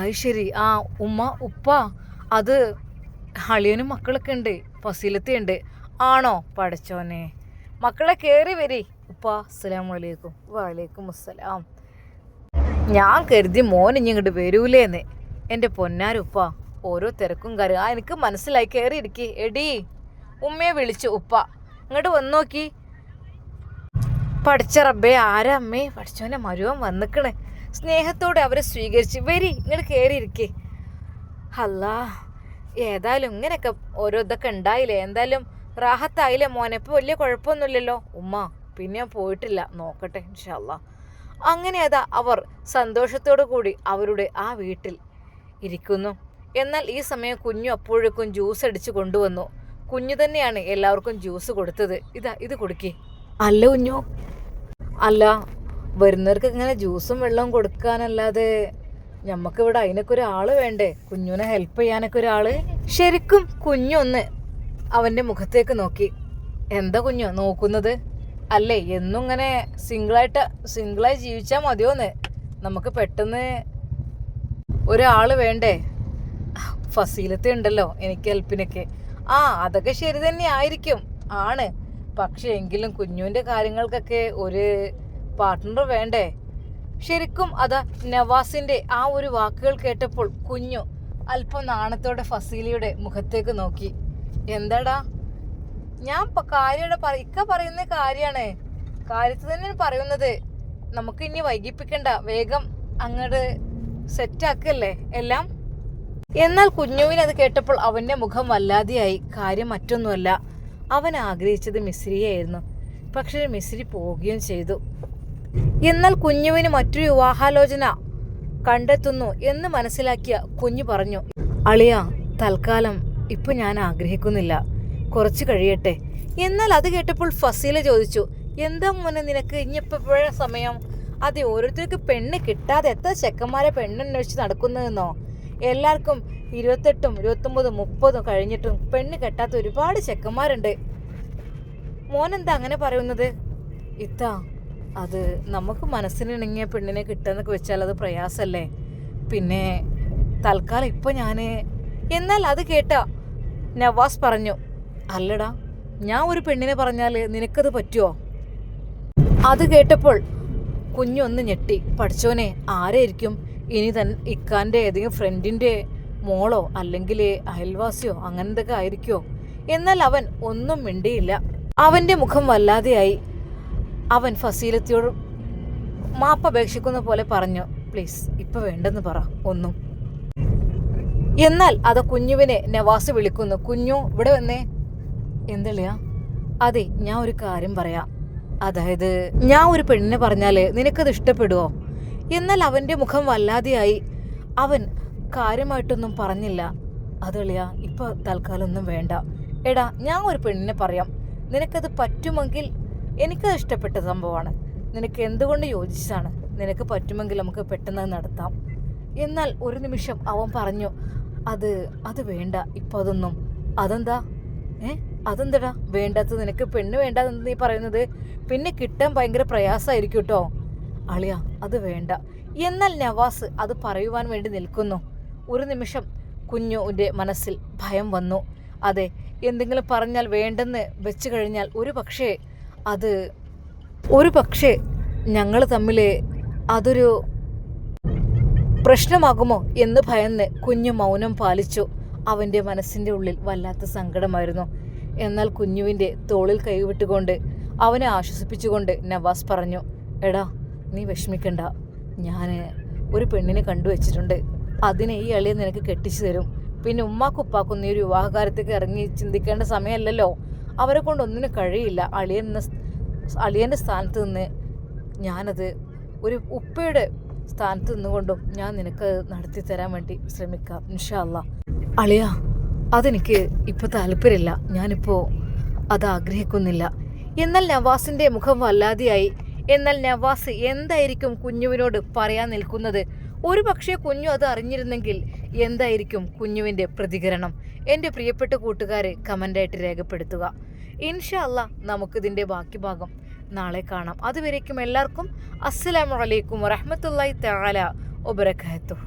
അത് ശരി. ഉപ്പ അത് അളിയനും മക്കളൊക്കെ ഉണ്ട്, ഫസീലത്തുണ്ട്. ആണോ? പടച്ചോനെ, മക്കളെ കയറി വരി. ഉപ്പ അസ്സലാമു അലൈക്കും. വലൈക്കും അസ്സലാം. ഞാൻ കരുതി മോൻ ഇനി ഇങ്ങോട്ട് വരൂലേന്ന്. എൻ്റെ പൊന്നാരുപ്പ, ഓരോ തിരക്കും കാര്യം എനിക്ക് മനസ്സിലായി. കയറി ഇരിക്കി. എടീ, ഉമ്മയെ വിളിച്ചു ഉപ്പ. ഇങ്ങോട്ട് വന്ന് നോക്കി. പഠിച്ച റബ്ബേ, ആരാ അമ്മേ? പഠിച്ചോനെ മരുവൻ വന്നിക്കണേ. സ്നേഹത്തോടെ അവരെ സ്വീകരിച്ച്, വരി ഇങ്ങോട്ട് കയറി ഇരിക്കേ. അല്ലാ, ഏതായാലും ഇങ്ങനെയൊക്കെ ഓരോ ഇതൊക്കെ ഉണ്ടായില്ലേ, എന്തായാലും റാഹത്തായില്ലേ മോനെ? ഇപ്പോൾ വലിയ കുഴപ്പമൊന്നുമില്ലല്ലോ. ഉമ്മ പിന്നെ ഞാൻ പോയിട്ടില്ല, നോക്കട്ടെ ഇൻഷാ അല്ലാ. അങ്ങനെ അതാ അവർ സന്തോഷത്തോടു കൂടി അവരുടെ ആ വീട്ടിൽ ഇരിക്കുന്നു. എന്നാൽ ഈ സമയം കുഞ്ഞു അപ്പോഴേക്കും ജ്യൂസ് അടിച്ച് കൊണ്ടുവന്നു. കുഞ്ഞു തന്നെയാണ് എല്ലാവർക്കും ജ്യൂസ് കൊടുത്തത്. ഇത് കുടിക്കേ. അല്ല കുഞ്ഞു, അല്ല വരുന്നവർക്ക് ഇങ്ങനെ ജ്യൂസും വെള്ളവും കൊടുക്കാനല്ലാതെ ഞമ്മക്കിവിടെ അതിനൊക്കെ ഒരാൾ വേണ്ടേ? കുഞ്ഞുവിനെ ഹെൽപ്പ് ചെയ്യാനൊക്കെ ഒരാൾ. ശരിക്കും കുഞ്ഞൊന്ന് അവൻ്റെ മുഖത്തേക്ക് നോക്കി. എന്താ കുഞ്ഞു നോക്കുന്നത്? അല്ലേ എന്നും ഇങ്ങനെ സിംഗിളായി ജീവിച്ചാൽ മതിയോന്ന്? നമുക്ക് പെട്ടെന്ന് ഒരാൾ വേണ്ടേ? ഫസീലത്തെ ഉണ്ടല്ലോ എനിക്ക് ഹെൽപ്പിനൊക്കെ. അതൊക്കെ ശരി തന്നെ ആയിരിക്കും, ആണ്. പക്ഷെ എങ്കിലും കുഞ്ഞുവിൻ്റെ കാര്യങ്ങൾക്കൊക്കെ ഒരു പാർട്ട്ണർ വേണ്ടേ? ശരിക്കും അതാ നവാസിൻ്റെ ആ ഒരു വാക്കുകൾ കേട്ടപ്പോൾ കുഞ്ഞു അല്പം നാണത്തോടെ ഫസീലയുടെ മുഖത്തേക്ക് നോക്കി. എന്താടാ? ഞാൻ ഇക്ക പറയുന്ന കാര്യമാണ്, കാര്യത്തിൽ തന്നെ പറയുന്നത്. നമുക്ക് ഇനി വൈകിപ്പിക്കണ്ട, വേഗം അങ്ങോട്ട് സെറ്റാക്കല്ലേ എല്ലാം. എന്നാൽ കുഞ്ഞുവിന് അത് കേട്ടപ്പോൾ അവൻ്റെ മുഖം വല്ലാതെയായി. കാര്യം മറ്റൊന്നുമല്ല, അവൻ ആഗ്രഹിച്ചത് മിസ്രിയായിരുന്നു. പക്ഷേ മിസ്രി പോവുകയും ചെയ്തു. എന്നാൽ കുഞ്ഞുവിന് മറ്റൊരു വിവാഹാലോചന കണ്ടെത്തുന്നു എന്ന് മനസ്സിലാക്കിയ കുഞ്ഞു പറഞ്ഞു, അളിയ തൽക്കാലം ഇപ്പം ഞാൻ ആഗ്രഹിക്കുന്നില്ല, കുറച്ച് കഴിയട്ടെ. എന്നാൽ അത് കേട്ടപ്പോൾ ഫസീല ചോദിച്ചു, എന്താ മോനെ നിനക്ക് ഇനിയിപ്പോഴേ സമയം? അതെ, ഓരോരുത്തർക്ക് പെണ്ണ് കിട്ടാതെ എത്ര ചെക്കന്മാരെ പെണ്ണന്വേഷിച്ച് നടക്കുന്നതെന്നോ? എല്ലാവർക്കും 28, 29, 30 കഴിഞ്ഞിട്ടും പെണ്ണ് കെട്ടാത്ത ഒരുപാട് ചെക്കന്മാരുണ്ട്. മോനെന്താ അങ്ങനെ പറയുന്നത്? ഇത്താ, അത് നമുക്ക് മനസ്സിനിണങ്ങിയ പെണ്ണിനെ കിട്ടുന്നൊക്കെ വെച്ചാൽ അത് പ്രയാസമല്ലേ. പിന്നെ തൽക്കാലം ഇപ്പം ഞാൻ. എന്നാൽ അത് കേട്ട നവാസ് പറഞ്ഞു, അല്ലടാ, ഞാൻ ഒരു പെണ്ണിനെ പറഞ്ഞാൽ നിനക്കത് പറ്റുമോ? അത് കേട്ടപ്പോൾ കുഞ്ഞൊന്ന് ഞെട്ടി. പഠിച്ചോനെ, ആരായിരിക്കും ഇനി ഇക്കാൻ്റെ ഏതെങ്കിലും ഫ്രണ്ടിൻ്റെ മോളോ അല്ലെങ്കിൽ അയൽവാസിയോ അങ്ങനത്തൊക്കെ ആയിരിക്കുമോ? എന്നാൽ അവൻ ഒന്നും മിണ്ടിയില്ല. അവൻ്റെ മുഖം വല്ലാതെയായി. അവൻ ഫസീലത്തിയോട് മാപ്പപേക്ഷിക്കുന്ന പോലെ പറഞ്ഞു, പ്ലീസ് ഇപ്പം വേണ്ടെന്ന് പറ ഒന്നും. എന്നാൽ അത് കുഞ്ഞുവിനെ നവാസ് വിളിക്കുന്നു. കുഞ്ഞു, ഇവിടെ വന്നേ. എന്തളിയാ? അതെ, ഞാൻ ഒരു കാര്യം പറയാം. അതായത് ഞാൻ ഒരു പെണ്ണിനെ പറഞ്ഞാൽ നിനക്കത് ഇഷ്ടപ്പെടുവോ? എന്നാൽ അവൻ്റെ മുഖം വല്ലാതെയായി. അവൻ കാര്യമായിട്ടൊന്നും പറഞ്ഞില്ല. അതളിയാ, ഇപ്പം തൽക്കാലം ഒന്നും വേണ്ട. എടാ, ഞാൻ ഒരു പെണ്ണിനെ പറയാം, നിനക്കത് പറ്റുമെങ്കിൽ. എനിക്കത് ഇഷ്ടപ്പെട്ട സംഭവമാണ്, നിനക്ക് എന്തുകൊണ്ട് യോജിച്ചാണ്. നിനക്ക് പറ്റുമെങ്കിൽ നമുക്ക് പെട്ടെന്ന് നടത്താം. എന്നാൽ ഒരു നിമിഷം അവൻ പറഞ്ഞു, അത് വേണ്ട ഇപ്പം അതൊന്നും. അതെന്താ? അതെന്തടാ വേണ്ടാത്തത്? നിനക്ക് പെണ്ണ് വേണ്ടാതെന്ന് നീ പറയുന്നത്? പിന്നെ കിട്ടാൻ ഭയങ്കര പ്രയാസമായിരിക്കും കേട്ടോ. അളിയ, അത് വേണ്ട. എന്നാൽ നവാസ് അത് പറയുവാൻ വേണ്ടി നിൽക്കുന്നു. ഒരു നിമിഷം കുഞ്ഞുവിൻ്റെ മനസ്സിൽ ഭയം വന്നു. അതെ, എന്തെങ്കിലും പറഞ്ഞാൽ വേണ്ടെന്ന് വെച്ച് കഴിഞ്ഞാൽ ഒരു പക്ഷേ ഞങ്ങൾ തമ്മിൽ അതൊരു പ്രശ്നമാകുമോ എന്ന് ഭയന്ന് കുഞ്ഞു മൗനം പാലിച്ചു. അവൻ്റെ മനസ്സിൻ്റെ ഉള്ളിൽ വല്ലാത്ത സങ്കടമായിരുന്നു. എന്നാൽ കുഞ്ഞുവിൻ്റെ തോളിൽ കൈവിട്ടുകൊണ്ട് അവനെ ആശ്വസിപ്പിച്ചുകൊണ്ട് നവാസ് പറഞ്ഞു, എടാ, നീ വിഷമിക്കണ്ട. ഞാൻ ഒരു പെണ്ണിനെ കണ്ടുവച്ചിട്ടുണ്ട്. അതിനെ ഈ അളിയെ നിനക്ക് കെട്ടിച്ചു തരും. പിന്നെ ഉമ്മാക്കുപ്പാക്കും നീ ഒരു വിവാഹകാര്യത്തേക്ക് ഇറങ്ങി ചിന്തിക്കേണ്ട സമയമല്ലല്ലോ. അവരെ കൊണ്ട് ഒന്നിനും കഴിയില്ല. അളിയൻ്റെ സ്ഥാനത്ത് നിന്ന് ഞാനത് ഒരു ഉപ്പയുടെ സ്ഥാനത്ത് നിന്നുകൊണ്ടും ഞാൻ നിനക്ക് നടത്തി തരാൻ വേണ്ടി ശ്രമിക്കാം, ഇൻഷാ അല്ലാ. അളിയ, അതെനിക്ക് ഇപ്പോൾ താല്പര്യമില്ല. ഞാനിപ്പോൾ അത് ആഗ്രഹിക്കുന്നില്ല. എന്നാൽ നവാസിൻ്റെ മുഖം വല്ലാതെയായി. എന്നാൽ നവാസ് എന്തായിരിക്കും കുഞ്ഞുവിനോട് പറയാൻ നിൽക്കുന്നത്? ഒരു പക്ഷേ കുഞ്ഞു അത് അറിഞ്ഞിരുന്നെങ്കിൽ എന്തായിരിക്കും കുഞ്ഞുവിൻ്റെ പ്രതികരണം? എൻ്റെ പ്രിയപ്പെട്ട കൂട്ടുകാരെ കമൻ്റായിട്ട് രേഖപ്പെടുത്തുക. ഇൻഷാ അല്ലാ, നമുക്കിതിൻ്റെ ബാക്കി ഭാഗം നാളെ കാണാം. അതുവരേക്കും എല്ലാവർക്കും അസ്സലാമു അലൈക്കും വറഹ്മത്തുള്ളാഹി തആല വബറകാതുഹു.